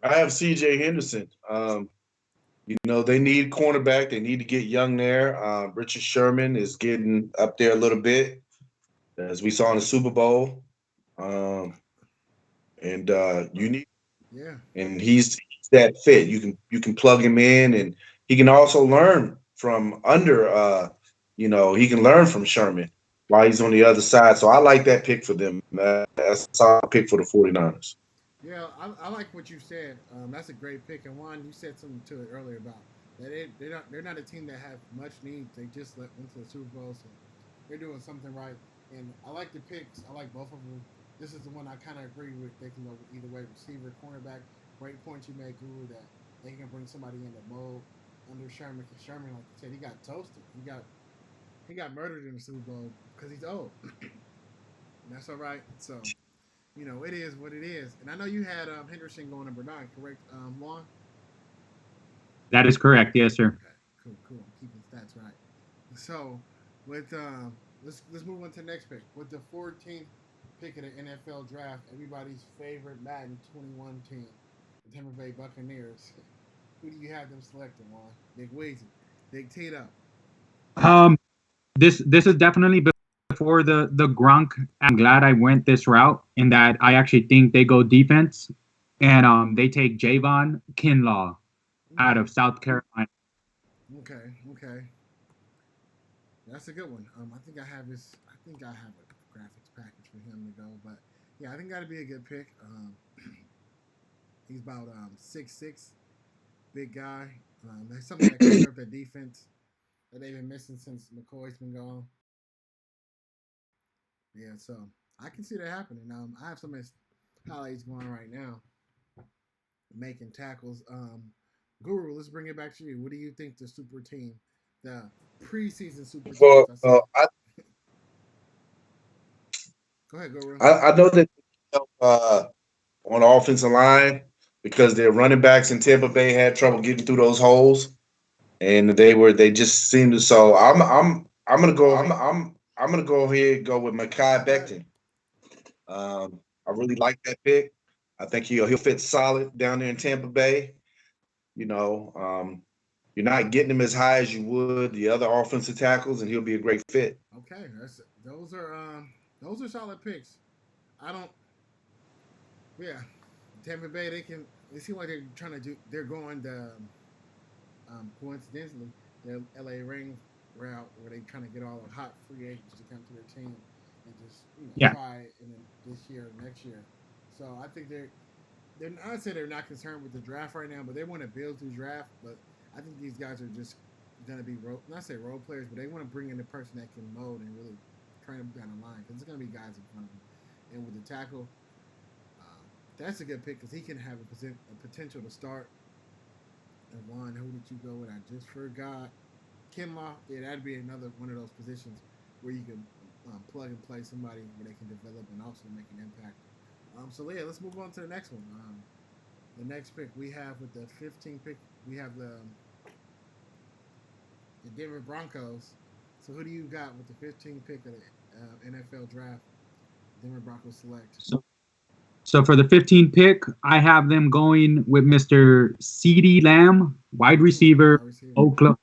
I have C.J. Henderson. They need cornerback. They need to get young there. Richard Sherman is getting up there a little bit, as we saw in the Super Bowl. And you need, Yeah. and he's that fit. You can plug him in, and he can also learn from under. He can learn from Sherman while he's on the other side. So I like that pick for them. That's a solid pick for the 49ers. Yeah, I like what you said. That's a great pick. And Juan, you said something to it earlier about that they're not a team that have much needs. They just went to the Super Bowl, so they're doing something right. And I like the picks. I like both of them. This is the one I kind of agree with. They can go either way, receiver, cornerback. Great point you made, Guru, that they can bring somebody in the mold under Sherman. Because Sherman, like you said, he got toasted. He got murdered in the Super Bowl because he's old. And that's all right. So it is what it is. And I know you had Henderson going number 9, correct, Juan? That is correct. Yes, sir. Okay, cool. I'm keeping stats right. So, with let's move on to the next pick. With the 14th pick of the NFL draft, everybody's favorite Madden 21 team, the Tampa Bay Buccaneers. Who do you have them selecting, Juan? Big Weezy, Big Tito. This is definitely before the Gronk. I'm glad I went this route in that I actually think they go defense, and they take Javon Kinlaw out of South Carolina. Okay. That's a good one. I think I have a graphics package for him to go, but yeah, I think that'd be a good pick. He's about 6'6", big guy. There's something that can serve that defense that they've been missing since McCoy's been gone. Yeah, so I can see that happening. I have some of his highlights going right now, making tackles. Guru, let's bring it back to you. What do you think the super team, the preseason super team? For Go ahead, Guru. I know that on the offensive line because their running backs in Tampa Bay had trouble getting through those holes, and they just seemed to. So I'm gonna go. I'm gonna go ahead and go with Mekhi Becton. I really like that pick. I think he'll fit solid down there in Tampa Bay. You're not getting him as high as you would the other offensive tackles, and he'll be a great fit. Okay, those are solid picks. I don't. Yeah, Tampa Bay. They seem like they're trying to do. They're going the coincidentally the LA Ring route where they trying to get all the hot free agents to come to their team and just try it in this year or next year. So I think they're I'd say they're not concerned with the draft right now, but they want to build through draft. But I think these guys are just going to be not say role players, but they want to bring in the person that can mold and really train them down the line because there's going to be guys in front of them. And with the tackle, that's a good pick because he can have a potential to start. And Juan, who did you go with? I just forgot. Kinlaw. Yeah, that'd be another one of those positions where you can plug and play somebody where they can develop and also make an impact. So yeah, let's move on to the next one. The next pick we have with the 15th pick, we have the Denver Broncos. So who do you got with the 15th pick of the NFL draft? Denver Broncos select. So for the 15th pick, I have them going with Mr. CeeDee Lamb, wide receiver, Oklahoma.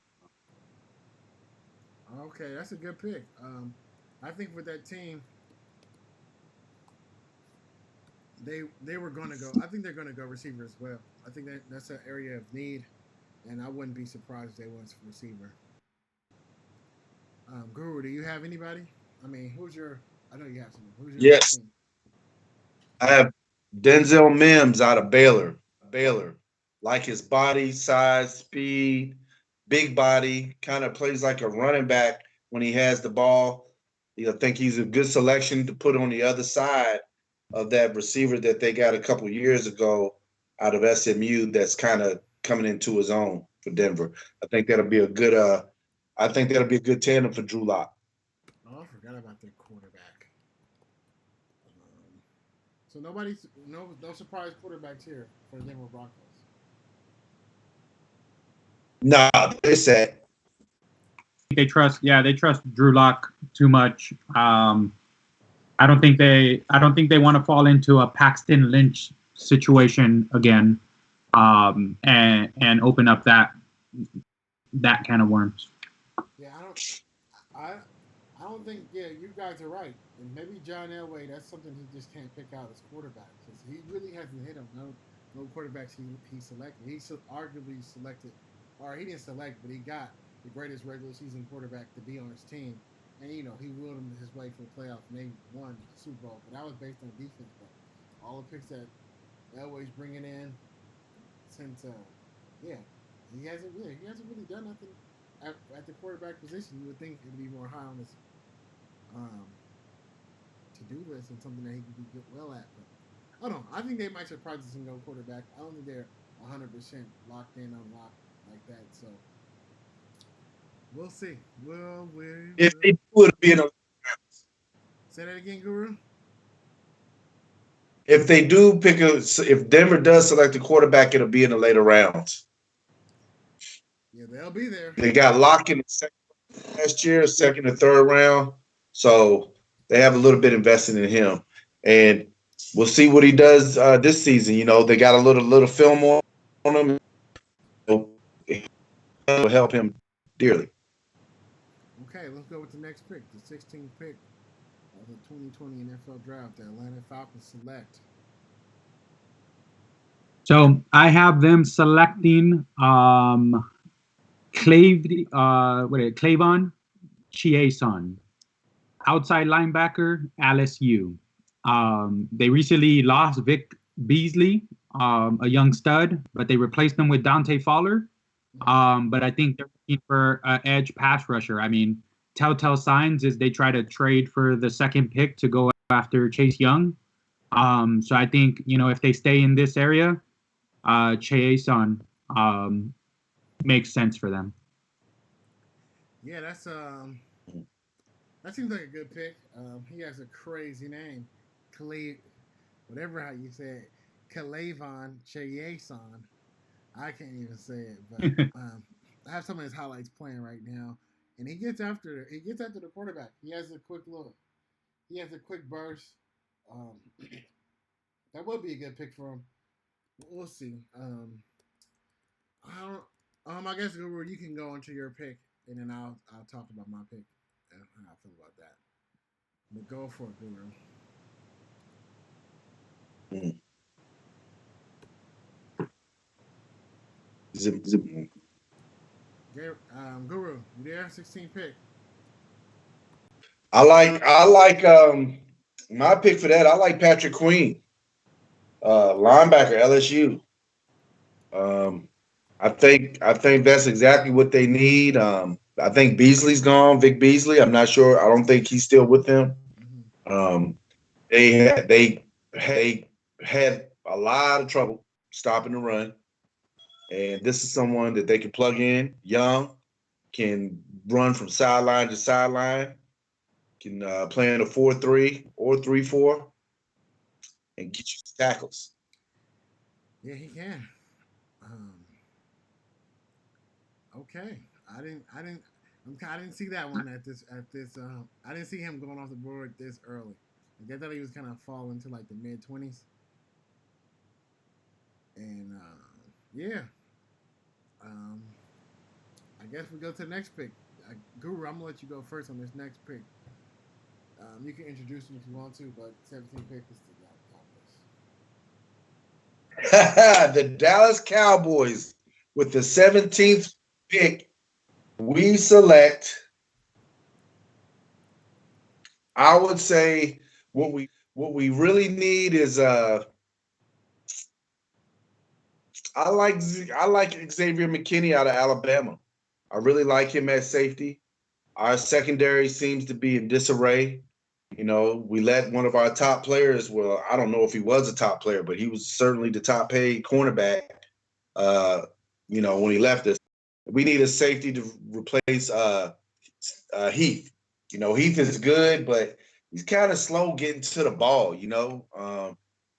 Okay, that's a good pick. I think with that team, they were going to go. I think they're going to go receiver as well. I think that's an area of need, and I wouldn't be surprised if they went receiver. Guru, do you have anybody? I mean, who's your? I know you have some. Who's your Yes, team? I have Denzel Mims out of Baylor. Like his body, size, speed, big body, kind of plays like a running back when he has the ball. I think he's a good selection to put on the other side of that receiver that they got a couple years ago out of SMU that's kind of coming into his own for Denver. I think that'll be a good tandem for Drew Lock. Oh, I forgot about their quarterback. So no surprise quarterbacks here for the Denver Broncos. No, they said they trust Drew Lock too much. I don't think they want to fall into a Paxton Lynch situation again. and open up that can of worms. Yeah, I don't think. Yeah, you guys are right. And maybe John Elway. That's something he just can't pick out as quarterback because he really hasn't hit him. No quarterbacks he selected. He arguably selected, or he didn't select, but he got the greatest regular season quarterback to be on his team. And he willed him his way for the playoff, and they won the Super Bowl. But that was based on defense. But all the picks that Elway's bringing in since, yeah, he hasn't really done nothing at the quarterback position. You would think it'd be more high on his um, to-do list and something that he could be good, well at. But I don't know. I think they might surprise us and go quarterback. I don't think they're 100% locked in on lock like that. So we'll see. If they do, it'll be in a, Say that again, Guru. if they do if Denver does select a quarterback, it'll be in the later rounds. Yeah, they'll be there. They got Locke in the second last year, second and third round. So they have a little bit invested in him. And we'll see what he does this season. You know, they got a little film on him. It'll help him dearly. Okay, let's go with the next pick, the 16th pick of the 2020 NFL Draft. The Atlanta Falcons select. So I have them selecting Clavon Chiason, outside linebacker, LSU. They recently lost Vic Beasley, a young stud, but they replaced him with Dante Fowler. But I think they're looking for an edge pass rusher. I mean, telltale signs is they try to trade for the second pick to go after Chase Young. So I think, if they stay in this area, Chiason makes sense for them. Yeah, that seems like a good pick. He has a crazy name, whatever how you say it, K'Lavon Chason. I can't even say it, but I have some of his highlights playing right now, and he gets after the quarterback. He has a quick burst. That would be a good pick for him. We'll see. I guess Guru, you can go into your pick, and then I'll talk about my pick and how I feel about that. But go for it, Guru. Guru, you there? 16 pick. I like my pick for that. I like Patrick Queen, linebacker, LSU. I think that's exactly what they need. I think Beasley's gone, Vic Beasley. I'm not sure. I don't think he's still with them. They had a lot of trouble stopping the run, and this is someone that they can plug in. Young, can run from sideline to sideline, can play in a 4-3 or 3-4, and get you tackles. Yeah, he can. Okay, I didn't see that one at this. I didn't see him going off the board this early. I thought he was kind of falling to like the mid-20s. And yeah, I guess we go to the next pick. Guru, I'm gonna let you go first on this next pick. You can introduce him if you want to, but 17th pick is the Dallas Cowboys. The Dallas Cowboys with the 17th pick. We select. I would say what we really need is I like Xavier McKinney out of Alabama. I really like him at safety. Our secondary seems to be in disarray. We let one of our top players. Well, I don't know if he was a top player, but he was certainly the top paid cornerback. When he left us, we need a safety to replace Heath. Heath is good, but he's kind of slow getting to the ball.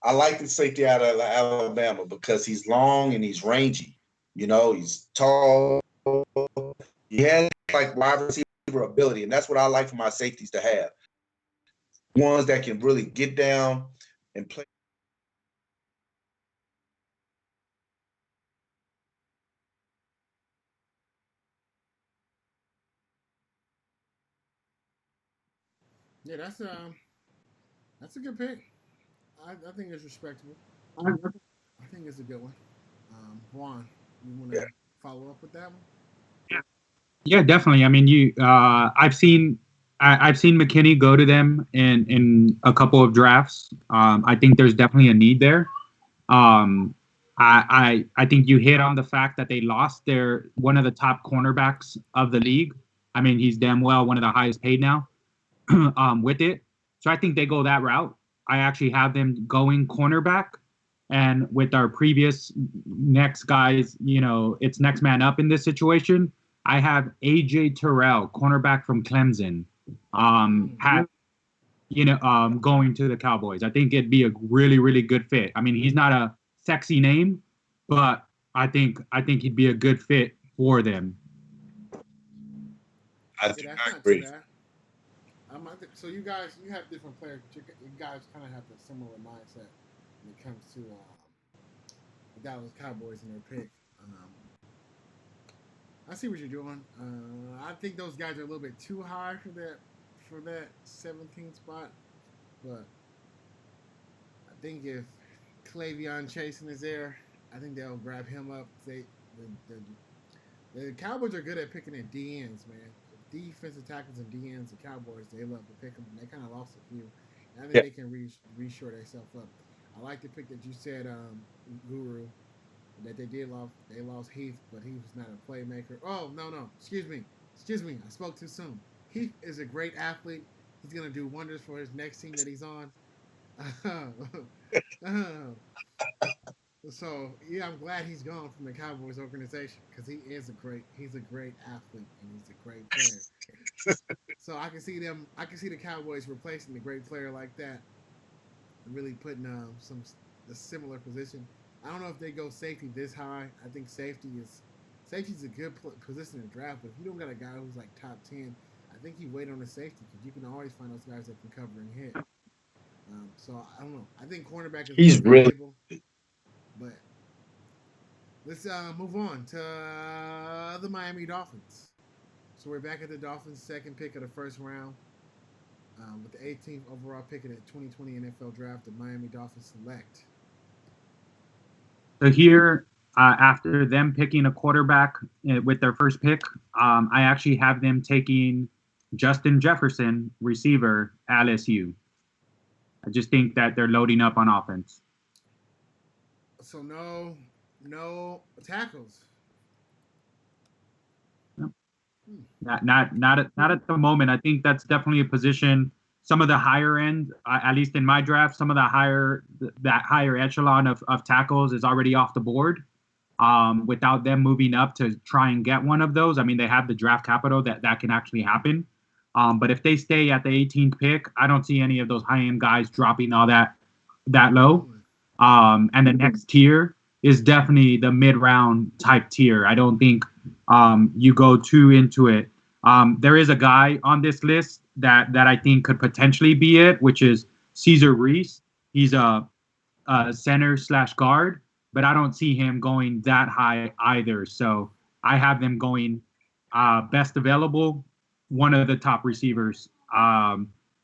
I like the safety out of Alabama because he's long and he's rangy. He's tall. He has like wide receiver ability, and that's what I like for my safeties to have. Ones that can really get down and play. Yeah, that's a good pick. I think it's respectable. I think it's a good one. Juan, you want to Yeah. follow up with that one? Yeah, definitely. I mean, I've seen McKinney go to them in a couple of drafts. I think there's definitely a need there. Um, I think you hit on the fact that they lost their one of the top cornerbacks of the league. I mean, he's damn well one of the highest paid now with it. So I think they go that route. I actually have them going cornerback. And with our previous next guys, it's next man up in this situation. I have AJ Terrell, cornerback from Clemson, had going to the Cowboys. I think it'd be a really, really good fit. I mean, he's not a sexy name, but I think he'd be a good fit for them. I Yeah, do that's not not too agree. bad. So you have different players, but you guys kind of have a similar mindset when it comes to the Dallas Cowboys and their pick. Um, I see what you're doing. I think those guys are a little bit too high for that 17th spot, but I think if Clavion Chasen is there, I think they'll grab him up. The Cowboys are good at picking at DNs, man. Defensive tackles and DNs, the Cowboys, they love to pick them. And they kind of lost a few. And I think Yeah. they can reshore themselves up. I like the pick that you said, Guru, that they did lose. They lost Heath, but he was not a playmaker. Oh, no. Excuse me. I spoke too soon. Heath is a great athlete. He's going to do wonders for his next team that he's on. So yeah, I'm glad he's gone from the Cowboys organization because he's a great athlete and he's a great player. So I can see them. I can see the Cowboys replacing the great player like that, and really putting some a similar position. I don't know if they go safety this high. I think safety's a good position to draft. But if you don't got a guy who's like top 10, I think you wait on the safety because you can always find those guys that can cover and hit. So I don't know. I think cornerback is more He's really valuable, but let's move on to the Miami Dolphins. So we're back at the Dolphins' second pick of the first round. With the 18th overall pick of the 2020 NFL Draft, the Miami Dolphins select. So here, after them picking a quarterback with their first pick, I actually have them taking Justin Jefferson, receiver, LSU. I just think that they're loading up on offense. So no tackles. Hmm. Not at the moment. I think that's definitely a position. Some of the higher end, at least in my draft, some of that higher echelon of tackles is already off the board. Without them moving up to try and get one of those, I mean, they have the draft capital that can actually happen. But if they stay at the 18th pick, I don't see any of those high end guys dropping all that low. Hmm. And the next tier is definitely the mid round type tier. I don't think you go too into it. There is a guy on this list that I think could potentially be it, which is Caesar Reese. He's a center slash guard, but I don't see him going that high either. So I have them going best available, one of the top receivers. I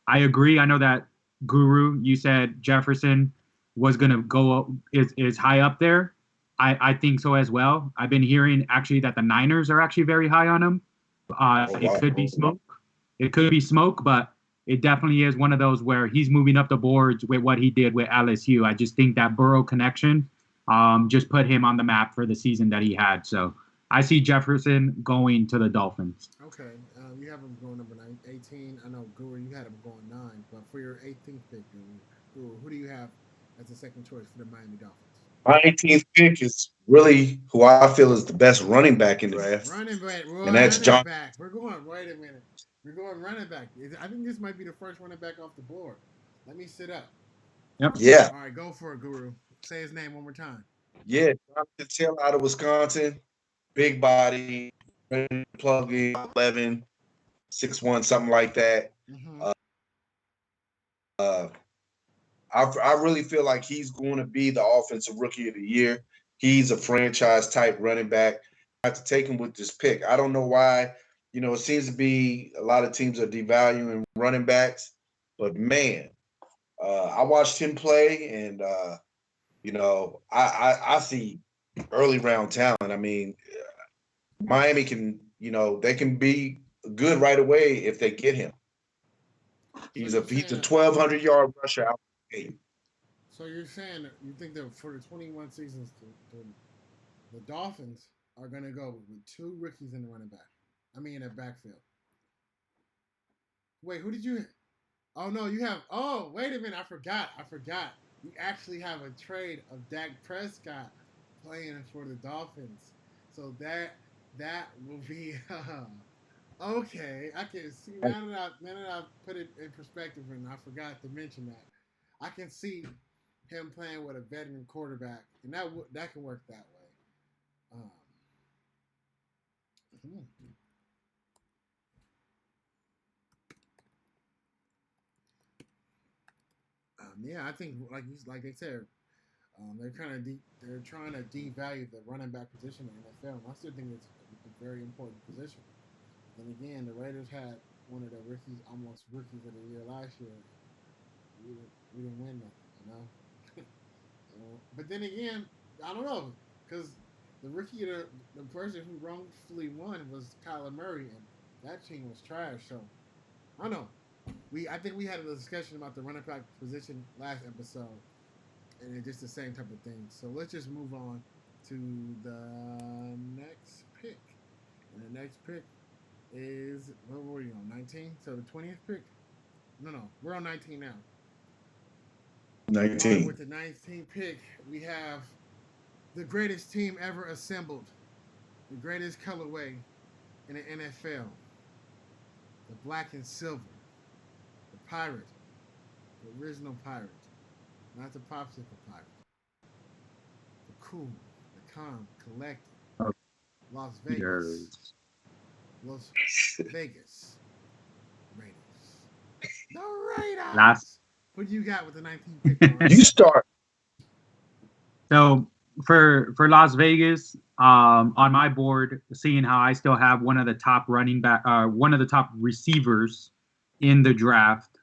agree. I know that Guru, you said Jefferson was going to go is high up there. I think so as well. I've been hearing actually that the Niners are actually very high on him. oh, It wow. could be smoke. It could be smoke, but it definitely is one of those where he's moving up the boards with what he did with LSU. I just think that Burrow connection just put him on the map for the season that he had. So I see Jefferson going to the Dolphins. Okay. You have him going number 18. I know Guru, you had him going 9, but for your 18th pick, Guru, who do you have as the second choice for the Miami Dolphins? My 18th pick is really who I feel is the best running back in the draft, and that's Running John. back. We're going. Wait a minute. We're going running back. I think this might be the first running back off the board. Let me sit up. Yep. Yeah, All right, go for it, Guru. Say his name one more time. yeah. Jonathan Taylor out of Wisconsin, big body, ready to plug in, 11, 6'1", something like that. Mm-hmm. Uh, I really feel like he's going to be the offensive rookie of the year. He's a franchise type running back. I have to take him with this pick. I don't know why. It seems to be a lot of teams are devaluing running backs. But man, I watched him play, and I see early round talent. I mean, Miami can, they can be good right away if they get him. He's a 1,200-yard rusher out the gate. So you're saying that you think that for the 21 seasons, the Dolphins are going to go with 2 rookies in the running back. I mean, in the backfield. Wait, who did you? Oh no, you have. Oh, wait a minute, I forgot. You actually have a trade of Dak Prescott playing for the Dolphins. So that will be okay. I can see now that I put it in perspective, and I forgot to mention that. I can see him playing with a veteran quarterback, and that can work that way. Hmm. Yeah, I think like they said, they're trying to devalue the running back position in the NFL. I still think it's a very important position. Then again, the Raiders had one of the almost rookies of the year last year. We didn't win nothing. But then again, I don't know, because the person who wrongfully won was Kyler Murray, and that team was trash. So I don't know. I think we had a discussion about the running back position last episode, and it's just the same type of thing. So let's just move on to the next pick. And the next pick is, what were you on, 19? So the 20th pick? No, we're on 19 now. 19. With the 19th pick, we have the greatest team ever assembled, the greatest colorway in the NFL, the black and silver, the pirate, the original pirate, not the popsicle pirate, the cool, the calm, collected, Las Vegas, Las Vegas Raiders. The Raiders. What do you got with the 19th pick? You start. So for Las Vegas, on my board, seeing how I still have one of the top receivers in the draft,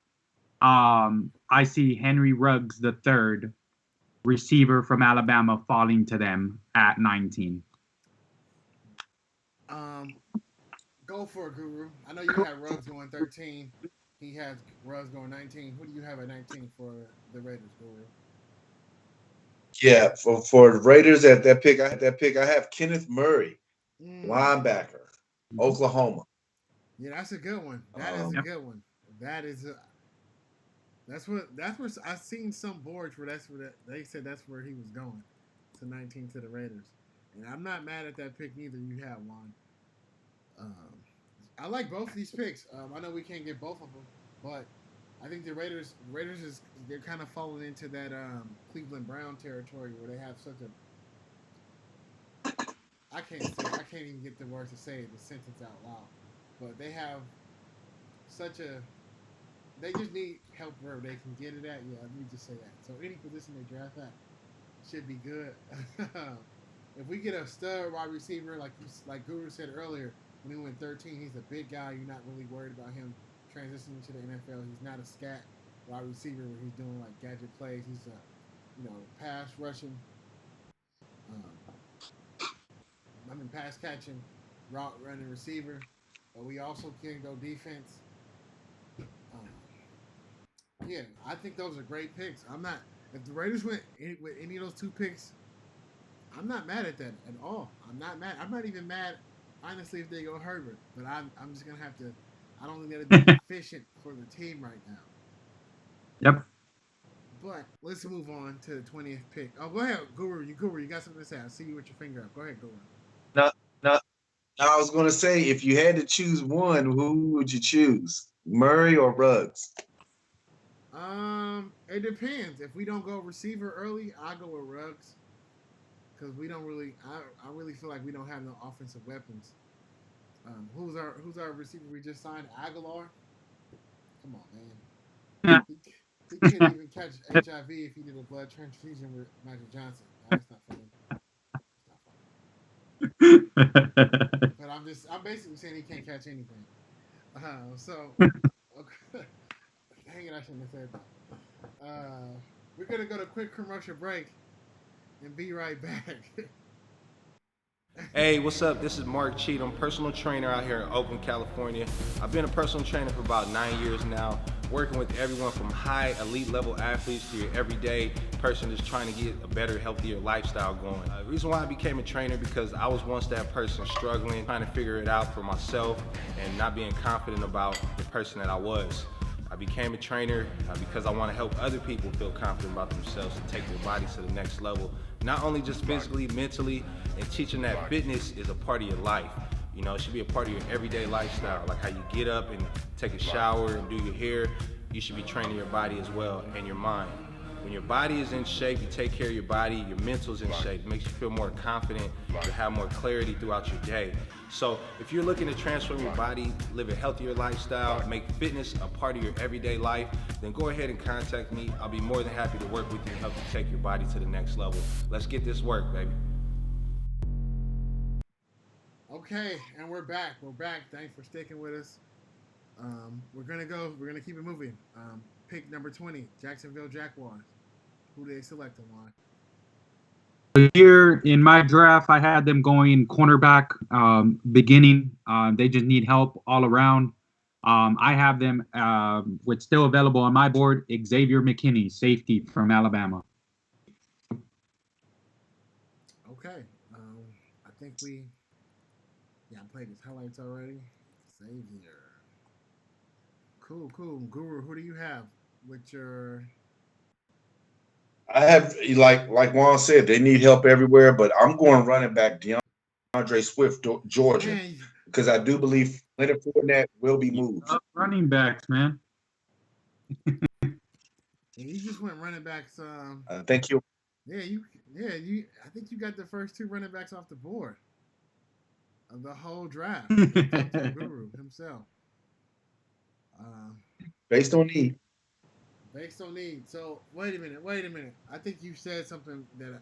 I see Henry Ruggs III, receiver from Alabama, falling to them at 19. Go for it, Guru. I know you had Ruggs going 13. He has Ruggs going 19. Who do you have at 19 for the Raiders, Guru? Yeah, for the Raiders at that pick, I have Kenneth Murray, linebacker, Oklahoma. Yeah, that's a good one. That is a good one. That's where I've seen some boards where they said that's where he was going, to 19 to the Raiders, and I'm not mad at that pick neither. You have one. I like both of these picks. I know we can't get both of them, but I think the Raiders they're kind of falling into that Cleveland Brown territory where they have such a I can't even get the words to say the sentence out loud, but they have they just need help wherever they can get it at. Yeah, let me just say that. So any position they draft at should be good. If we get a stud wide receiver like Guru said earlier, when he went 13, he's a big guy. You're not really worried about him transitioning to the NFL. He's not a scat wide receiver where he's doing like gadget plays. He's a pass rushing, pass catching, route running receiver. But we also can go defense. Yeah, I think those are great picks. If the Raiders went with any of those 2 picks, I'm not mad at that at all. I'm not mad. I'm not even mad, honestly, if they go Herbert. But I'm just gonna have to. I don't think that'd be efficient for the team right now. Yep. But let's move on to the 20th pick. Oh, go ahead, Guru. You got something to say? I see you with your finger up. Go ahead, Guru. No. I was gonna say, if you had to choose one, who would you choose, Murray or Ruggs? It depends. If we don't go receiver early, I go with Ruggs. Because we don't really, I really feel like we don't have no offensive weapons. Who's our receiver we just signed? Aguilar. Come on, man. He can't even catch HIV if he did a blood transfusion with Michael Johnson. No, that's not funny. But I'm basically saying he can't catch anything. So, okay. Dang it, I shouldn't have said that. We're gonna go to a quick commercial break and be right back. Hey, what's up? This is Mark Cheatham, personal trainer out here in Oakland, California. I've been a personal trainer for about 9 years now, working with everyone from high elite level athletes to your everyday person that's trying to get a better, healthier lifestyle going. The reason why I became a trainer because I was once that person struggling, trying to figure it out for myself and not being confident about the person that I was. I became a trainer because I want to help other people feel confident about themselves and take their bodies to the next level. Not only just physically, mentally, and teaching that fitness is a part of your life. You know, it should be a part of your everyday lifestyle, like how you get up and take a shower and do your hair. You should be training your body as well and your mind. When your body is in shape, you take care of your body, your mental's in shape. It makes you feel more confident, you have more clarity throughout your day. So if you're looking to transform your body, live a healthier lifestyle, make fitness a part of your everyday life, then go ahead and contact me. I'll be more than happy to work with you and help you take your body to the next level. Let's get this work, baby. Okay, and we're back. We're back. Thanks for sticking with us. We're gonna keep it moving. Pick number 20, Jacksonville Jaguars. Who do they select and why? Here in my draft, I had them going cornerback beginning. They just need help all around. I have them with still available on my board, Xavier McKinney, safety from Alabama. Okay. I think I played his highlights already. Xavier. Cool. Guru, who do you have with your... I have like Juan said, they need help everywhere, but I'm going running back DeAndre Swift, Georgia, Man, because I do believe Leonard Fournette will be moved. Running backs, man. you just went running backs. I think you. I think you got the first two running backs off the board of the whole draft. Guru himself. Based on need. Based on need. So wait a minute. I think you said something that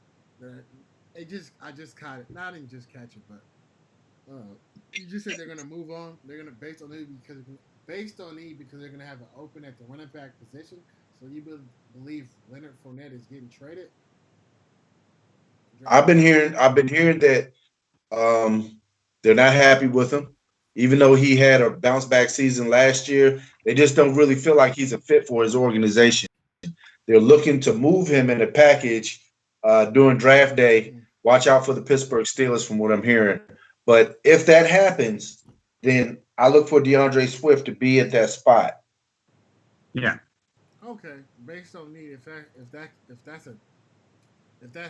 I just caught it. Not even just catch it, but you just said they're gonna move on. They're gonna based on need because they're gonna have an open at the running back position. So you believe Leonard Fournette is getting traded? I've been hearing that they're not happy with him, even though he had a bounce back season last year. They just don't really feel like he's a fit for his organization. They're looking to move him in a package during draft day. Watch out for the Pittsburgh Steelers, from what I'm hearing. But if that happens, then I look for DeAndre Swift to be at that spot. Yeah. Okay, based on need, if that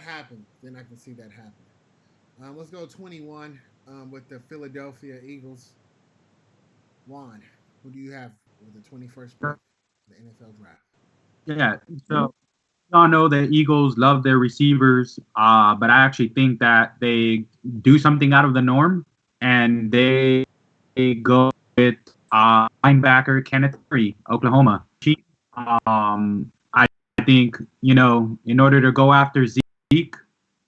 happens, then I can see that happening. Let's go 21 with the Philadelphia Eagles. Juan, who do you have with the 21st pick of the NFL draft? Yeah. So y'all know the Eagles love their receivers, but I actually think that they do something out of the norm, and they go with linebacker Kenneth Murray, Oklahoma. I think, in order to go after Zeke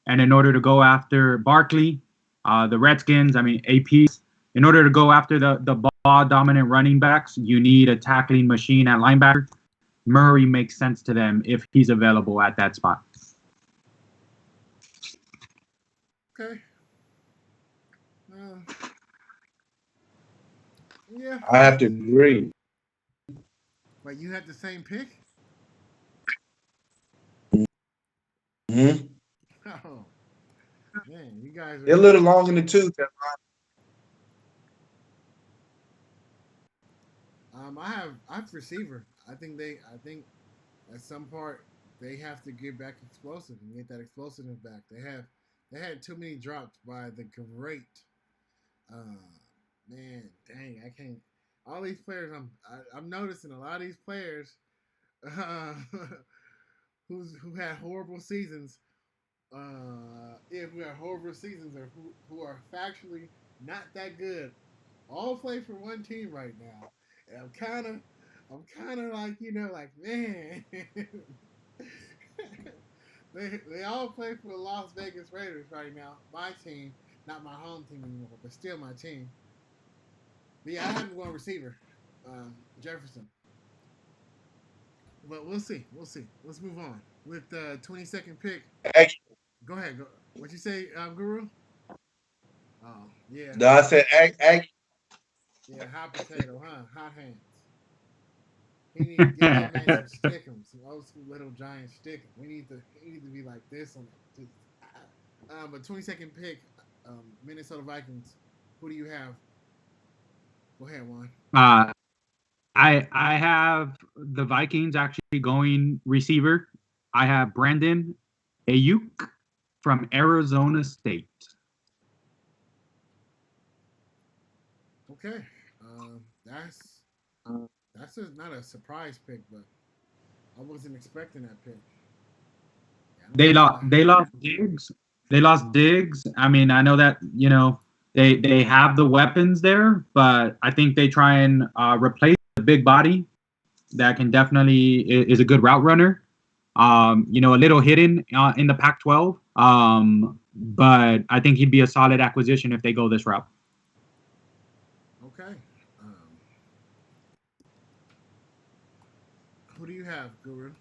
and in order to go after Barkley, the Redskins, AP, in order to go after the ball-dominant running backs, you need a tackling machine at linebacker. Murray makes sense to them if he's available at that spot. Okay. Yeah. I have to agree. Wait, you have the same pick? Mm-hmm. Oh, man, you guys are... They're a little long in the tooth. I have receiver. I think at some part they have to get back explosive and get that explosiveness back. They had too many drops by the great. Man, dang, I can't. All these players, I'm noticing a lot of these players, who had horrible seasons. Who had horrible seasons or who are factually not that good, all play for one team right now. And I'm kind of like, like, man, they all play for the Las Vegas Raiders right now. My team, not my home team anymore, but still my team. But yeah, I have one receiver, Jefferson. but we'll see. We'll see. Let's move on with the 22nd pick. Aggie. Go ahead. Go. What you say, Guru? Oh yeah, No, I said Aggie. yeah. Hot potato, huh? Hot hands. He need to get that man some stickums, some old school little giant stickum. He need to be like this on it. But 22nd pick, Minnesota Vikings. Who do you have? Go ahead, Juan. I have the Vikings actually going receiver. I have Brandon Ayuk from Arizona State. Okay, that's not a surprise pick, but I wasn't expecting that pick. Yeah, They lost Diggs. They lost Diggs. I mean, I know that they have the weapons there, but I think they try and replace the big body that can definitely is a good route runner. A little hidden in the Pac-12. But I think he'd be a solid acquisition if they go this route. Okay. Who do you have, Guru?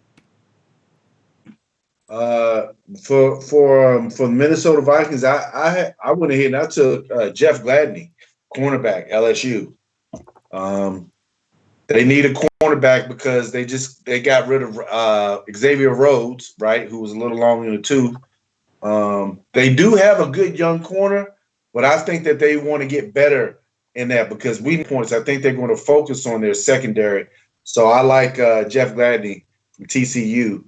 For the Minnesota Vikings, I went ahead and I took Jeff Gladney, cornerback, LSU. They need a cornerback because they got rid of Xavier Rhodes, right, who was a little long in the tooth. They do have a good young corner, but I think that they want to get better in that because points. I think they're going to focus on their secondary. So I like Jeff Gladney from TCU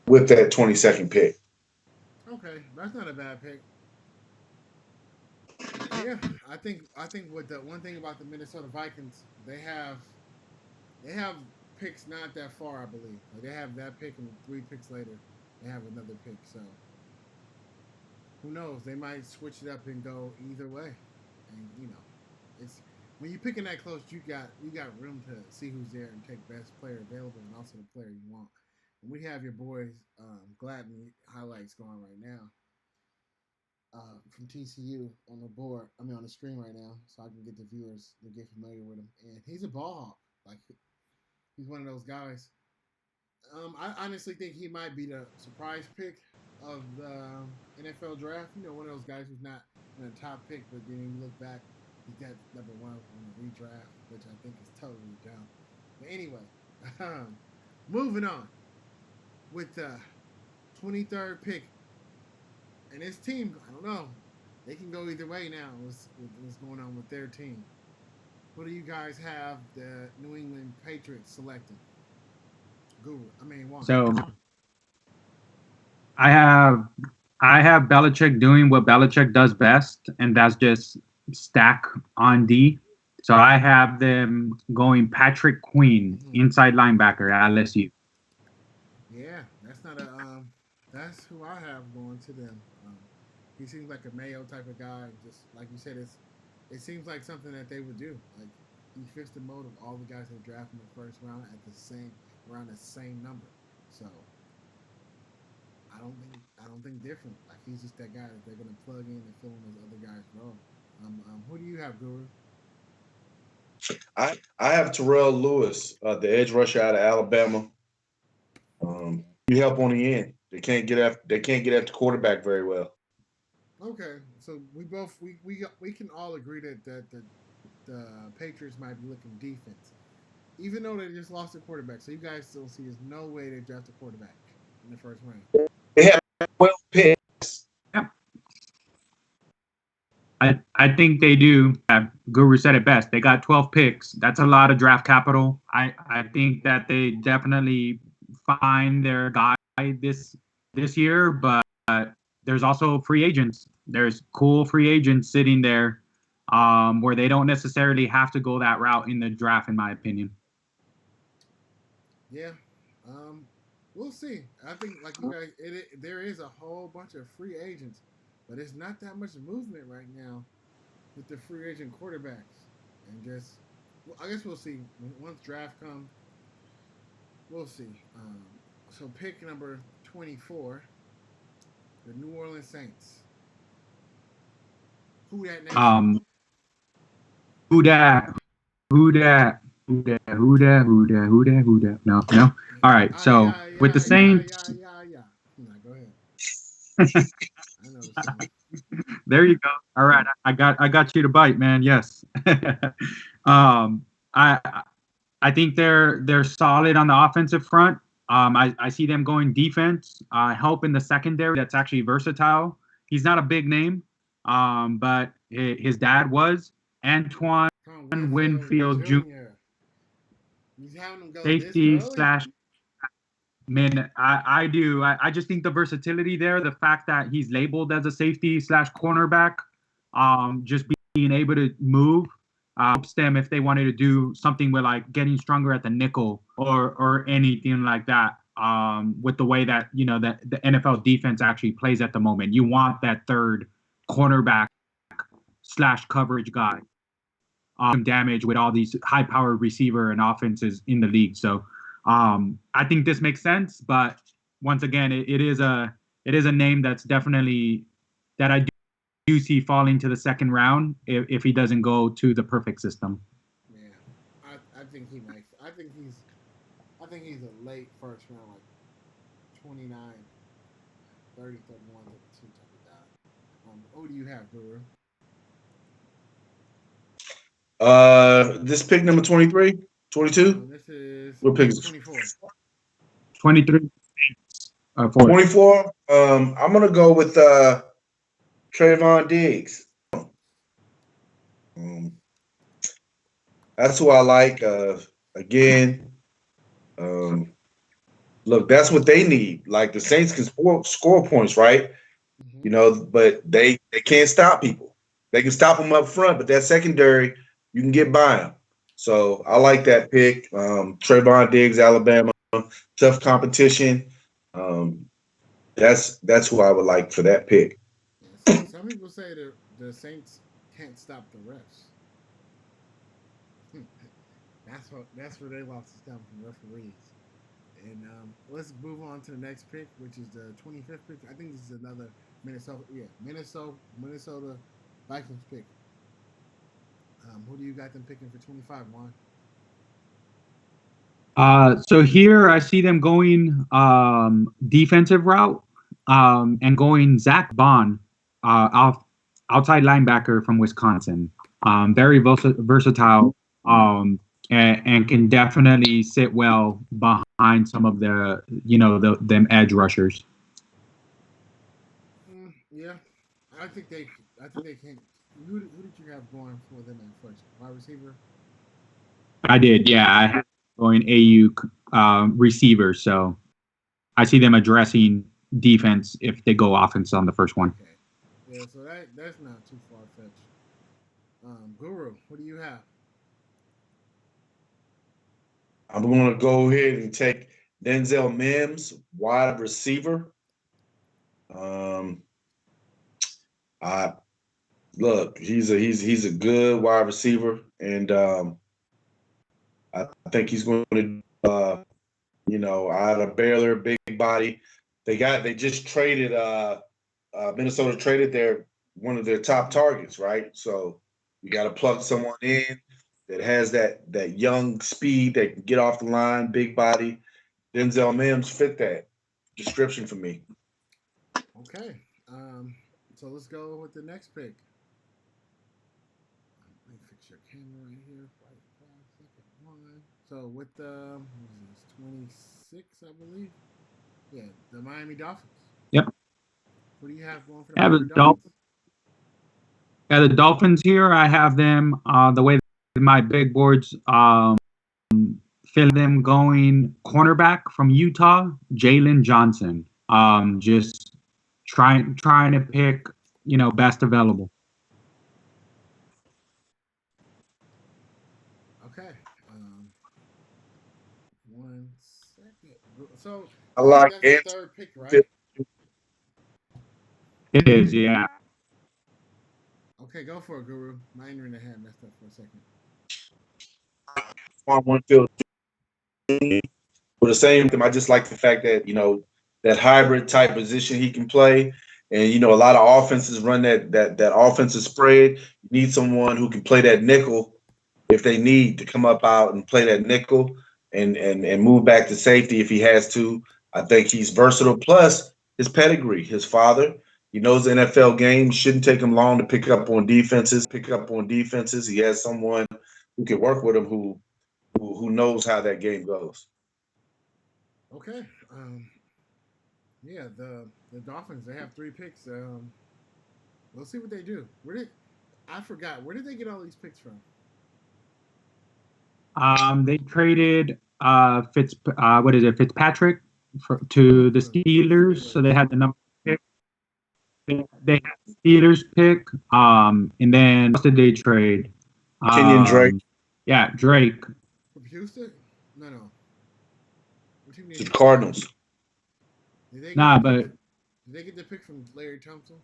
with that 22nd pick. Okay, that's not a bad pick. Yeah, I think with the one thing about the Minnesota Vikings, they have picks not that far, I believe. Like they have that pick and 3 picks later, they have another pick. So who knows? They might switch it up and go either way. And it's when you're picking that close, you got room to see who's there and take best player available and also the player you want. And we have your boys Gladney highlights going right now. From TCU on the board. I mean, on the screen right now, so I can get the viewers to get familiar with him. And he's a ball hawk. Like he's one of those guys. I honestly think he might be the surprise pick of the NFL draft. One of those guys who's not in the top pick, but then you look back, he got number 1 on the redraft, which I think is totally dumb. But anyway, moving on with the 23rd pick. And his team, I don't know. They can go either way now. What's going on with their team? What do you guys have the New England Patriots selected? Juan. So I have Belichick doing what Belichick does best, and that's just stack on D. So I have them going Patrick Queen, inside linebacker at LSU. Yeah, that's not a that's who I have going to them. He seems like a Mayo type of guy. Just like you said, it seems like something that they would do. Like he fits the mode of all the guys that draft in the first round around the same number. So I don't think different. Like he's just that guy that they're gonna plug in and fill in those other guys' role. Who do you have, Guru? I have Terrell Lewis, the edge rusher out of Alabama. You help on the end. They can't get after quarterback very well. Okay, so we can all agree that the Patriots might be looking defense, even though they just lost a quarterback. So you guys still see there's no way they draft a quarterback in the first round. They have 12 picks. Yeah. I think they do. Guru said it best. They got 12 picks. That's a lot of draft capital. I think that they definitely find their guy this year, but there's also free agents. There's cool free agents sitting there where they don't necessarily have to go that route in the draft, in my opinion. Yeah. We'll see. I think, like you guys, there is a whole bunch of free agents, but it's not that much movement right now with the free agent quarterbacks. And I guess we'll see. Once draft comes, we'll see. So pick number 24, the New Orleans Saints. Who that next? Who that? Who dat? Who dat? Who dat? Who dat? Who dat? No, no. All right. So with the Saints, No, go ahead. I know the song. there you go. All right, I got you to bite, man. Yes. I think they're solid on the offensive front. I see them going defense, help in the secondary. That's actually versatile. He's not a big name, but his dad was Antoine Winfield Jr. He's having him go Safety this early? slash man. I do. I just think the versatility there, the fact that he's labeled as a safety slash cornerback, just being able to move helps them if they wanted to do something with like getting stronger at the nickel or anything like that. With the way that that the NFL defense actually plays at the moment, you want that third cornerback slash coverage guy. Damage with all these high-powered receiver and offenses in the league. So I think this makes sense, but once again, it is a name that's definitely that I do see falling to the second round if he doesn't go to the perfect system. Yeah, I think he might. I think he's a late first round, like 29, 30, 31, 32 type of guy. Who do you have, Guru? This pick number 23, 22. This is What pick is it? 24. 23. 24. I'm gonna go with Trayvon Diggs. That's who I like. Again, look, that's what they need. Like the Saints can score points, right? Mm-hmm. But they can't stop people. They can stop them up front, but that secondary, you can get by them. So I like that pick. Trayvon Diggs, Alabama, tough competition. That's who I would like for that pick. Yeah, some people say the Saints can't stop the refs. That's where they lost the stamp from referees. And let's move on to the next pick, which is the 25th pick. I think this is another Minnesota Vikings pick. Who do you got them picking for 25, Juan? So here I see them going defensive route and going Zach Bond, outside linebacker from Wisconsin. Very versatile and can definitely sit well behind some of the them edge rushers. Yeah, I think they can. Who did you have going for them at first? Wide receiver? I did, yeah. I had going AU receiver, so I see them addressing defense if they go offense on the first one. Okay. Yeah, so that's not too far fetched. Guru, what do you have? I'm going to go ahead and take Denzel Mims, wide receiver. Look, he's a good wide receiver, and I think he's going to, out of Baylor, big body. They just traded. Minnesota traded one of their top targets, right? So you got to plug someone in that has that young speed that can get off the line, big body. Denzel Mims fit that description for me. Okay. So let's go with the next pick. Let me fix your camera right here. 5 second one. So with the 26, I believe. Yeah, the Miami Dolphins. Yep. What do you have going for the Miami Dolphins? Yeah, the Dolphins here. I have them the way my big boards fill them going cornerback from Utah, Jalen Johnson. Just trying to pick best available. Okay. 1 second. So I like that's the third pick, right? It is, yeah. Okay, go for it, Guru. My internet had messed up for a second. Winfield. For the same thing, I just like the fact that that hybrid type position he can play, and a lot of offenses run that offensive spread. You need someone who can play that nickel if they need to come up out and play that nickel and move back to safety if he has to. I think he's versatile. Plus his pedigree, his father. He knows the NFL game. Shouldn't take him long to pick up on defenses. He has someone who can work with him who knows how that game goes. Okay. Yeah, the Dolphins, they have 3 picks. We'll see what they do. I forgot. Where did they get all these picks from? They traded Fitzpatrick to the Steelers, so they had the number pick. They had the Steelers pick. And then what did they trade? Kenyon Drake. Yeah, Drake. From Houston? No. The Cardinals. Did they get the pick from Larry Thompson?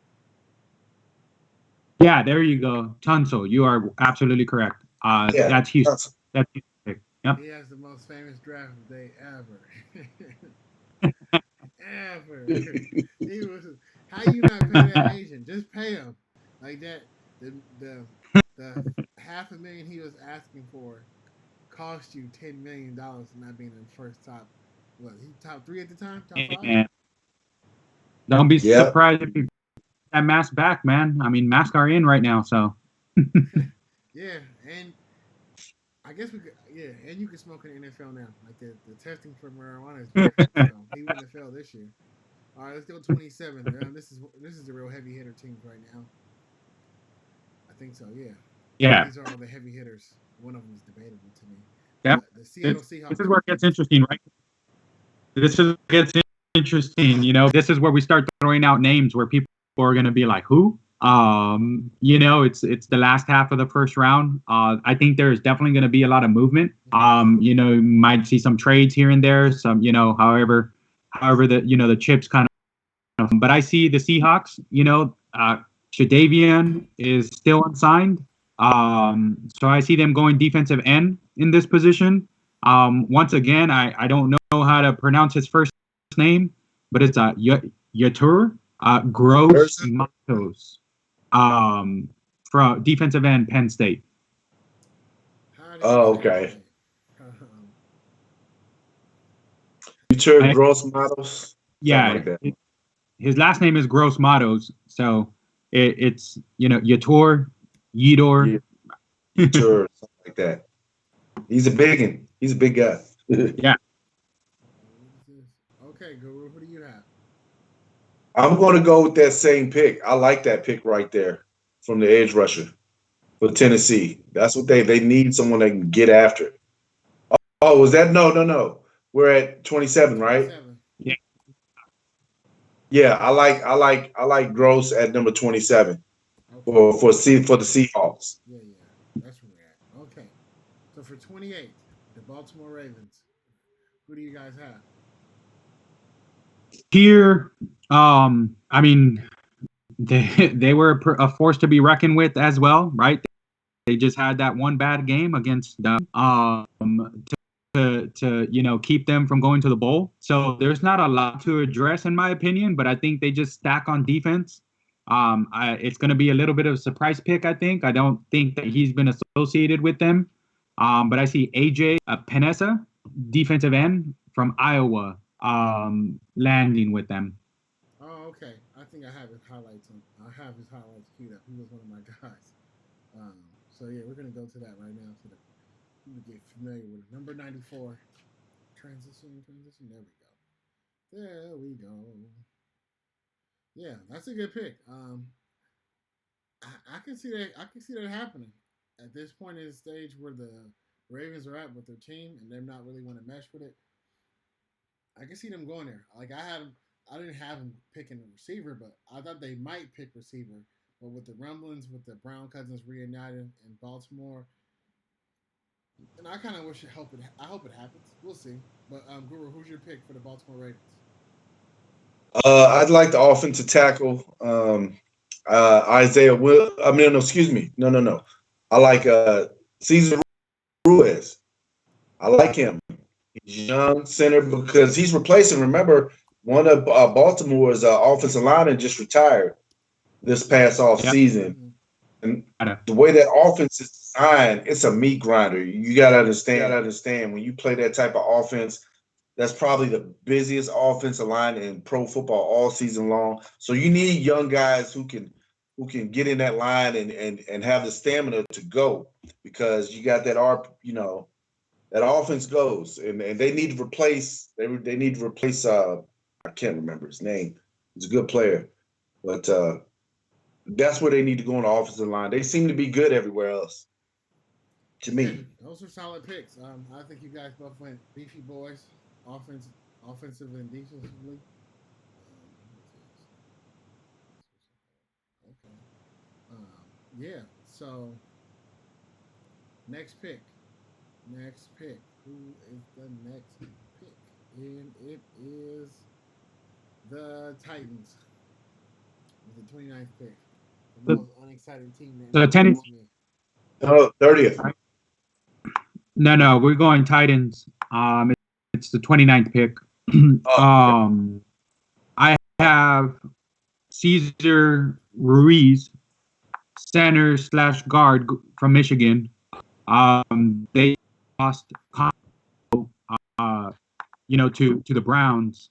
Yeah, there you go. Tunsil. You are absolutely correct. That's Houston. Tunsil. That's Houston pick. Yep. He has the most famous draft day ever. Ever. He was. How you not pay that agent? Just pay him like that. The $500,000 he was asking for cost you $10 million for not being in the first top. What? He top 3 at the time? Top 5? And don't be surprised if you get that mask back, man. I mean, masks are in right now, so. Yeah, and I guess we could. Yeah, and you can smoke in the NFL now. Like the testing for marijuana is different, so he wouldn't have failed this year. All right, let's go 27. This is the real heavy hitter teams right now. I think so. Yeah. Yeah. These are all the heavy hitters. One of them is debatable to me. Yeah. The Seattle Seahawks. This is where it gets interesting, right? This is where it gets interesting. You know, this is where we start throwing out names where people are going to be like, who? You know, it's the last half of the first round. I think there's definitely going to be a lot of movement. You know, you might see some trades here and there. Some, you know, however the chips kind of. But I see the Seahawks. You know, Shadavian is still unsigned. So I see them going defensive end in this position. Once again, I don't know how to pronounce his first name, but it's Yetur Gross Matos. From defensive end, Penn State. Oh, okay. Yetur Gross Matos. Yeah, like his last name is Gross Matos, so it's Yetur. Yetur, something like that. He's a big one. He's a big guy. Yeah. Okay, Guru, who do you have? I'm going to go with that same pick. I like that pick right there from the edge rusher for Tennessee. That's what they need, someone they can get after. Oh, was that no? We're at 27, right? 27. Yeah. Yeah, I like Gross at number 27. For the Seahawks. Yeah, that's where we're at. Okay, so for 28, the Baltimore Ravens. Who do you guys have? Here, I mean, they were a force to be reckoned with as well, right? They just had that one bad game against them to keep them from going to the bowl. So there's not a lot to address in my opinion, but I think they just stack on defense. It's going to be a little bit of a surprise pick, I think. I don't think that he's been associated with them. But I see AJ Penesa, defensive end from Iowa, landing with them. Oh, okay. I think I have his highlights queued up. He was one of my guys. So yeah, we're gonna go to that right now so that people get familiar with it. Number 94. Transition. There we go. Yeah, that's a good pick. I can see that. I can see that happening at this point in the stage where the Ravens are at with their team, and they're not really want to mesh with it. I can see them going there. Like I didn't have them picking a receiver, but I thought they might pick receiver. But with the rumblings with the Brown Cousins reunited in Baltimore, and I kind of I hope it happens. We'll see. But Guru, who's your pick for the Baltimore Ravens? I'd like the offensive tackle, Isaiah Will. I mean, no, excuse me. No. I like Cesar Ruiz. I like him. He's young center because he's replacing. Remember, one of Baltimore's offensive linemen just retired this past off season, And the way that offense is designed, it's a meat grinder. You gotta understand when you play that type of offense, that's probably the busiest offensive line in pro football all season long. So you need young guys who can get in that line and have the stamina to go, because you got that that offense goes, and they need to replace I can't remember his name. He's a good player, but that's where they need to go on the offensive line. They seem to be good everywhere else, to me. Those are solid picks. I think you guys both went beefy boys, offensive and defensively. Okay. Yeah. So next pick. Who is the next pick? And it is the Titans with the 29th pick. The most unexciting team. The Titans. 30th. No, we're going Titans. It's the 29th pick. I have Cesar Ruiz, center / guard from Michigan. They lost, to the Browns.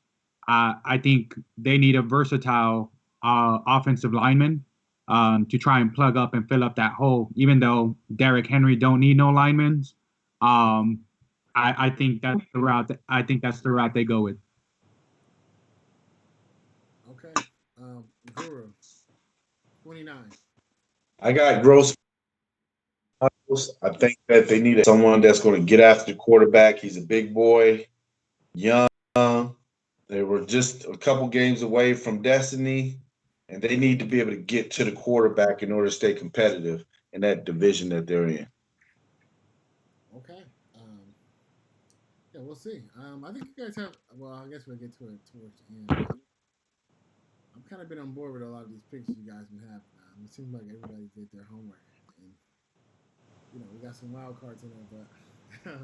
I think they need a versatile offensive lineman to try and plug up and fill up that hole. Even though Derrick Henry don't need no linemen, I think that's the route. I think that's the route they go with. Okay, Guru, 29. I got Gross. I think that they need someone that's going to get after the quarterback. He's a big boy, young. They were just a couple games away from destiny, and they need to be able to get to the quarterback in order to stay competitive in that division that they're in. Okay. Yeah, we'll see. I think you guys have. Well, I guess we'll get to it towards the end. I've kind of been on board with a lot of these picks you guys been having. It seems like everybody did their homework, and we got some wild cards in there, but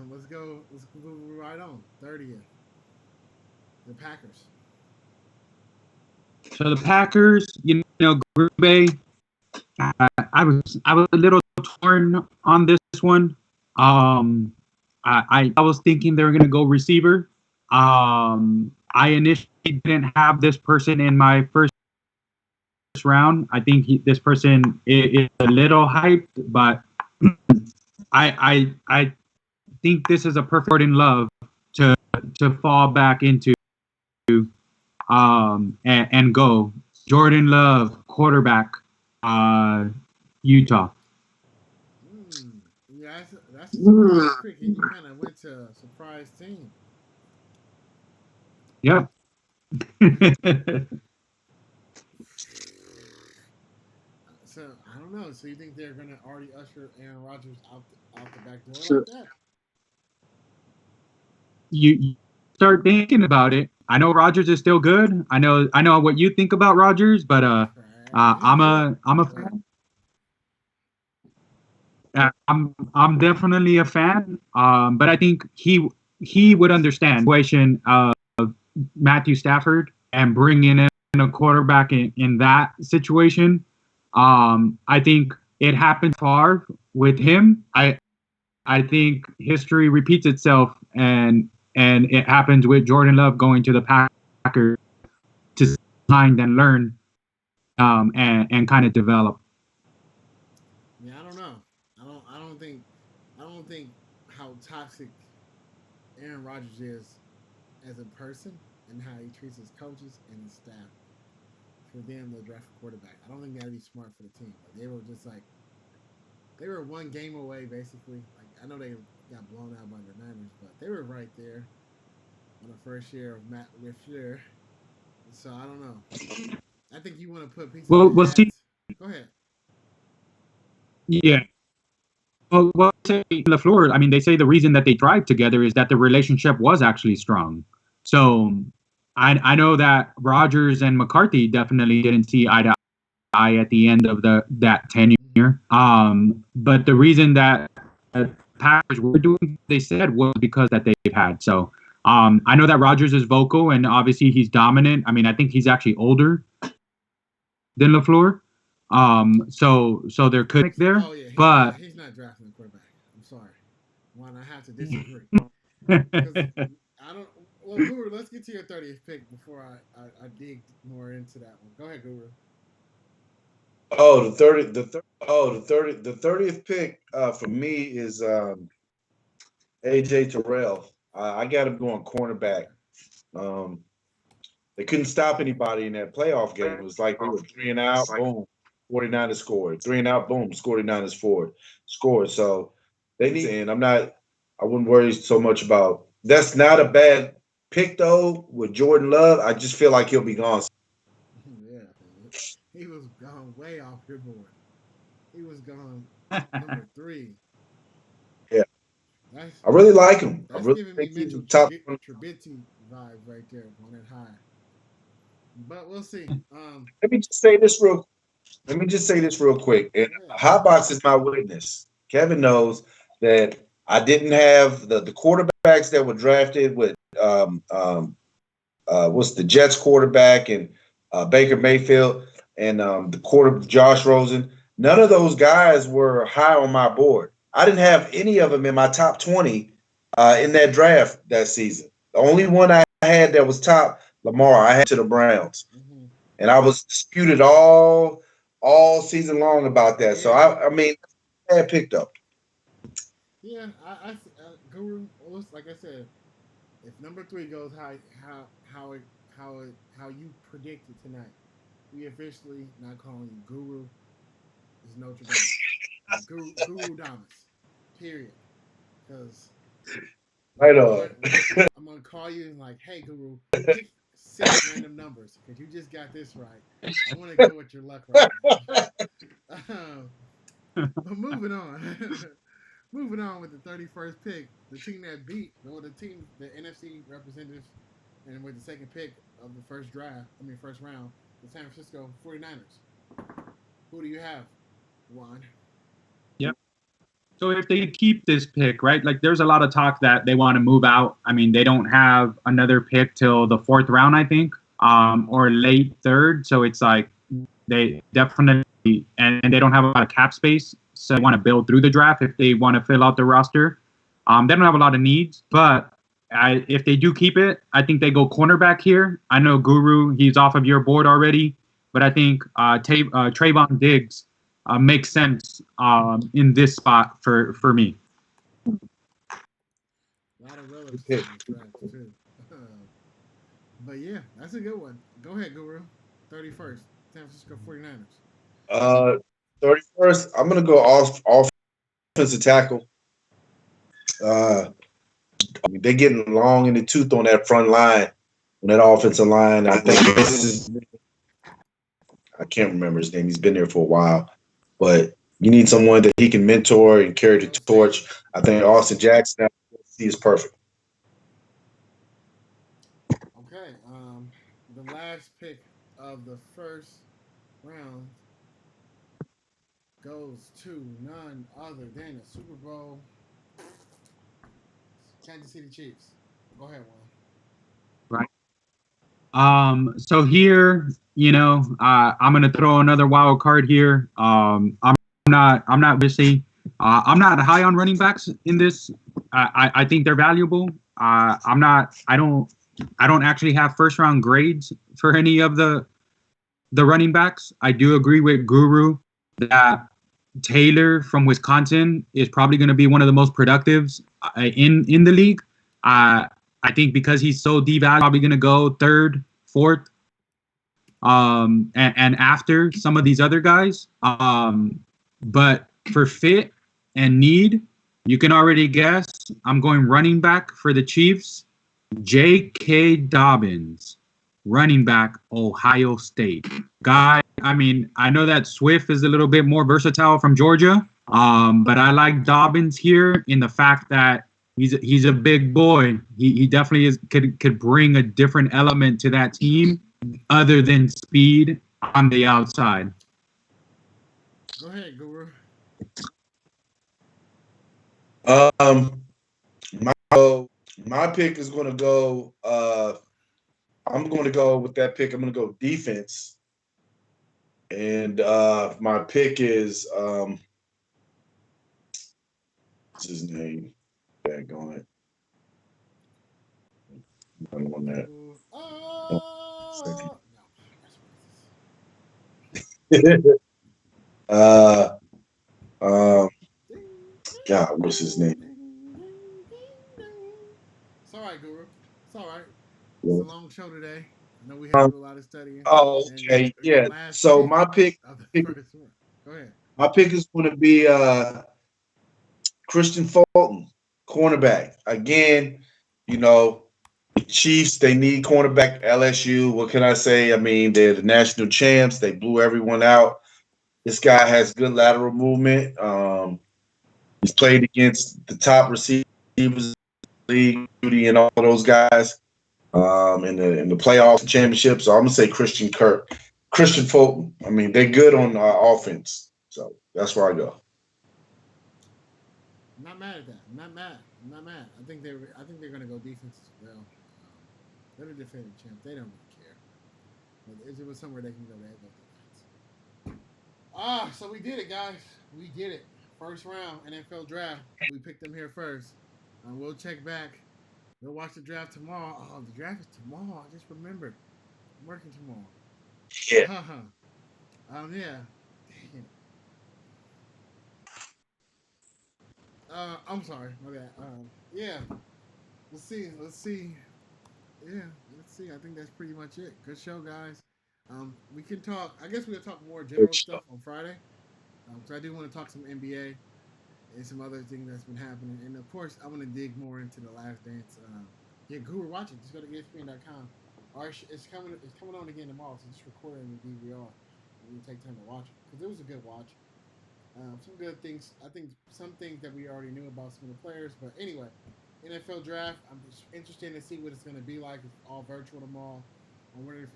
let's go. Let's move right on. 30th, the Packers. So the Packers, Green Bay. I was a little torn on this one. I was thinking they were gonna go receiver. I initially didn't have this person in my first round. I think this person is a little hyped, but I think this is a perfect Jordan Love to fall back into and go. Jordan Love, quarterback, Utah. Yeah, that's a surprise pick, and you kind of went to a surprise team. Yeah. So I don't know. So you think they're gonna already usher Aaron Rodgers out the back door like that? You start thinking about it. I know Rodgers is still good. I know what you think about Rodgers, but I'm a fan. I'm definitely a fan. But I think he would understand the situation of Matthew Stafford and bringing in a quarterback in that situation. I think it happened far with him. I think history repeats itself, and it happens with Jordan Love going to the Packers to find and learn, and kind of develop. Yeah, I don't know. I don't think how toxic Aaron Rodgers is as a person and how he treats his coaches and his staff for them to draft a quarterback. I don't think that'd be smart for the team. They were just they were one game away, basically. Like, I know they got blown out by the Niners, but they were right there on the first year of Matt LaFleur. So I don't know. I think you want to put pieces. Well, see. Go ahead. Yeah. Well, say LaFleur. I mean, they say the reason that they thrive together is that the relationship was actually strong. So I know that Rodgers and McCarthy definitely didn't see eye to eye at the end of that tenure. But the reason that Packers were doing what they said was because that they've had. So I know that Rodgers is vocal and obviously he's dominant. I mean, I think he's actually older than LaFleur. So there could be there, Oh yeah, but he's not drafting a quarterback. I'm sorry, Juan. I have to disagree because I don't. Well, Guru, let's get to your 30th pick before I dig more into that one. Go ahead, Guru. Oh, the 30th pick for me is AJ Terrell. I got him going cornerback. Um, they couldn't stop anybody in that playoff game. It was like they were 3 and out, boom, 49ers scored. 3 and out, boom, 49ers scored. So they need, and I wouldn't worry so much about that's not a bad pick though with Jordan Love. I just feel like he'll be gone. Yeah, he was gone way off your board. He was gone number 3. Yeah. That's I really like him. I that's really giving me think he's mental a top. Trubisky vibe right there on that high. But we'll see. Let me just say this real. Let me just say this real quick. And Yeah. Hotbox is my witness. Kevin knows that I didn't have the quarterbacks that were drafted with what's the Jets quarterback and Baker Mayfield and the quarter Josh Rosen. None of those guys were high on my board. I didn't have any of them in my top 20 in that draft that season. The only one I had that was top, Lamar, I had to the Browns. Mm-hmm. And I was disputed all season long about that. So I mean, I had picked up. Yeah, Guru. Like I said, if number 3 goes how you predicted tonight, we officially not calling you Guru. Is Notre Dame. Guru Damas. Period. Because Right on. I'm gonna call you and like, hey Guru, pick 6 random numbers because you just got this right. I want to go with your luck right now. But moving on. Moving on with the 31st pick, the team that beat, or the NFC representatives, and with the second pick of the first round, the San Francisco 49ers. Who do you have, Juan? yep. So if they keep this pick, right? Like there's a lot of talk that they want to move out. I mean, they don't have another pick till the 4th round, I think, or late 3rd. So it's like they definitely and they don't have a lot of cap space. So they want to build through the draft if they want to fill out the roster. They don't have a lot of needs, but if they do keep it, I think they go cornerback here. I know Guru, he's off of your board already, but I think Trayvon Diggs makes sense in this spot for me. A lot of relatives in this draft too. But yeah, that's a good one. Go ahead, Guru. 31st, San Francisco 49ers. 31st, I'm gonna go offensive tackle. I mean, they're getting long in the tooth on that front line, on that offensive line. I think I can't remember his name. He's been there for a while, but you need someone that he can mentor and carry the torch. I think Austin Jackson is perfect. Okay, the last pick of the first round goes to none other than the Super Bowl Kansas City Chiefs. Go ahead, Juan. Right. So here, I'm gonna throw another wild card here. I'm not busy. I'm not high on running backs in this. I think they're valuable. I don't actually have 1st round grades for any of the running backs. I do agree with Guru that Taylor from Wisconsin is probably going to be one of the most productives in the league. I think because he's so devalued, probably going to go 3rd, 4th, and after some of these other guys. But for fit and need, you can already guess. I'm going running back for the Chiefs, J.K. Dobbins, running back, Ohio State. Guy, I mean, I know that Swift is a little bit more versatile from Georgia, but I like Dobbins here in the fact that he's a big boy. He definitely could bring a different element to that team other than speed on the outside. Go ahead, Guru. My pick is going to go. I'm going to go with that pick. I'm going to go defense. And my pick is what's his name? Back on it. I don't want that. Oh, second. Oh no, that's racist. uh, um, Ding, God, what's his name? ding, ding, ding. It's all right, Guru. It's all right. It's a long show today. I know we had to Um, do a lot of studying. oh, And okay, your yeah. last So pick my pick, of the pick first one. Go ahead. my pick is going to be Christian Fulton, cornerback. Again, you know, the Chiefs, they need cornerback. LSU, what can I say? I mean, they're the national champs. They blew everyone out. This guy has good lateral movement. He's played against the top receivers in the league, Judy and all those guys in the playoff championship. So I'm gonna say Christian Fulton. I mean, they're good on offense. So that's where I go. I'm not mad at that. I'm not mad. I'm not mad. I think they're gonna go defense as well. They're the defending champ. They don't really care. But if it was somewhere they can go, they go defense. So we did it, guys. We did it. First round NFL draft. We picked them here first. We'll check back. We'll watch the draft tomorrow. Oh, the draft is tomorrow. I just remembered. I'm working Yeah. tomorrow. Yeah. Dang it. I'm sorry. My bad. Yeah. Let's see. Let's see. Yeah. Let's see. I think that's pretty much it. Good show, guys. We can talk. I guess we'll talk more general stuff on Friday. So I do want to talk some NBA and some other things that's been happening. And of course, I want to dig more into the Last Dance. Yeah, Guru, watch it. Just go to ESPN.com. It's coming. It's coming on again tomorrow. So just record it in the DVR. And you take time to watch it because it was a good watch. Some good things. I think some things that we already knew about some of the players. But anyway, NFL draft. I'm just interested to see what it's going to be like. It's all virtual tomorrow. I wonder if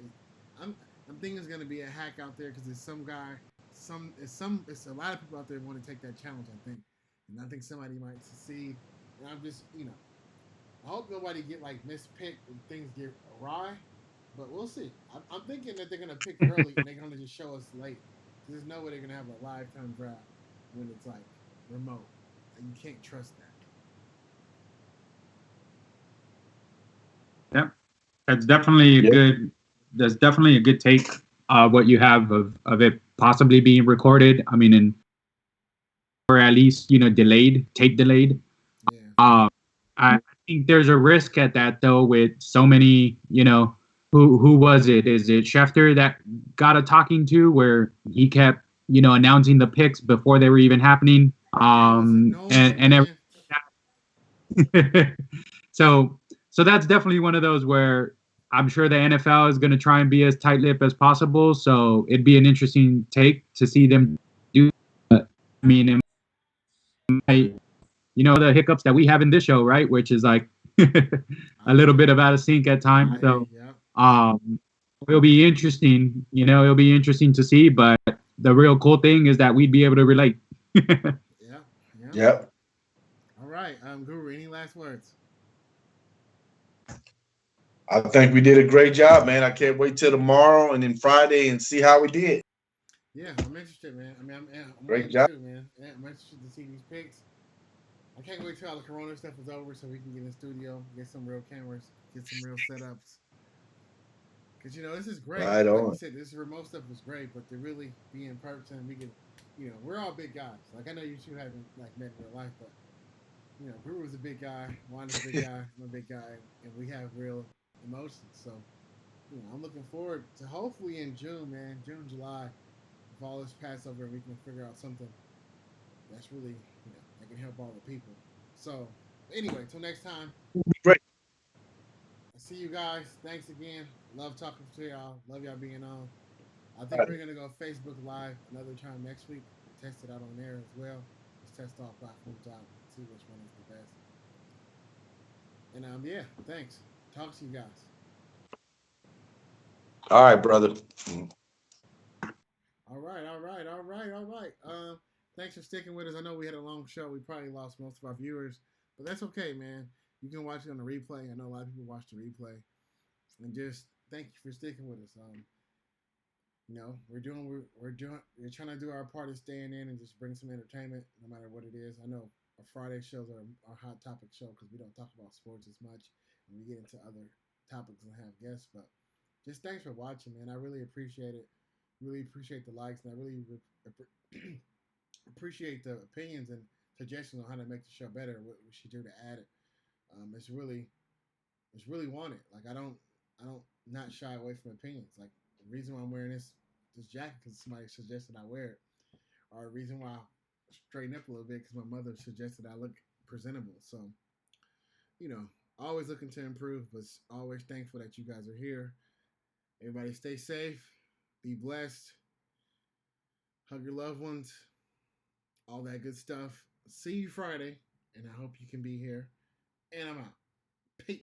I'm thinking it's going to be a hack out there because there's some guy. It's a lot of people out there want to take that challenge. I think, and I think somebody might succeed. And I'm just I hope nobody get like mispicked and things get awry. But we'll see. I'm thinking that they're gonna pick early and they're gonna just show us late. There's no way they're gonna have a lifetime draft when it's like remote, and you can't trust that. Yep. That's definitely a Yeah. good. That's definitely a good take. What you have of it possibly being recorded. I mean, or at least delayed, tape delayed. Yeah. I think there's a risk at that though with so many. Who was it? Is it Schefter that got a talking to where he kept announcing the picks before they were even happening? And everything. So that's definitely one of those where I'm sure the NFL is going to try and be as tight-lipped as possible. So it'd be an interesting take to see them do. I mean, the hiccups that we have in this show, right? Which is like a little bit of out of sync at times. So it'll be interesting. It'll be interesting to see. But the real cool thing is that we'd be able to relate. Yeah. Yep. All right, Guru. Any last words? I think we did a great job, man. I can't wait till tomorrow and then Friday and see how we did. Yeah, I'm interested, man. I mean, I'm Great waiting job. too, man. Yeah, I'm interested to see these picks. I can't wait till all the Corona stuff is over so we can get in the studio, get some real cameras, get some real setups. Because this is great. Right Like on. you said, this remote stuff is great, but to really be in person, we can, we're all big guys. Like I know you two haven't like met in real life, but Guru was a big guy, Juan's a big guy, I'm a big guy, and we have real emotions. So, I'm looking forward to hopefully in June, man, June, July, if all this pass over, we can figure out something that's really, that can help all the people. So, anyway, till next time. Great. I see you guys. Thanks again. Love talking to y'all. Love y'all being on. I think we're gonna go Facebook Live another time next week. Test it out on there as well. Let's test all platforms out. See which one is the best. And yeah, thanks. Talk to you guys. All right, brother. All right. Thanks for sticking with us. I know we had a long show. We probably lost most of our viewers, but that's okay, man. You can watch it on the replay. I know a lot of people watch the replay. And just thank you for sticking with us. we're trying to do our part of staying in and just bring some entertainment, no matter what it is. I know our Friday shows are our hot topic show because we don't talk about sports as much, and we get into other topics and have guests. But just thanks for watching, man. I really appreciate it. Really appreciate the likes, and I really appreciate the opinions and suggestions on how to make the show better. What we should do to add it. It's really wanted. Like I don't not shy away from opinions. Like the reason why I'm wearing this jacket because somebody suggested I wear it, or the reason why I straighten up a little bit because my mother suggested I look presentable. So, always looking to improve, but always thankful that you guys are here. Everybody stay safe, be blessed, hug your loved ones, all that good stuff. See you Friday, and I hope you can be here. And I'm out. Peace.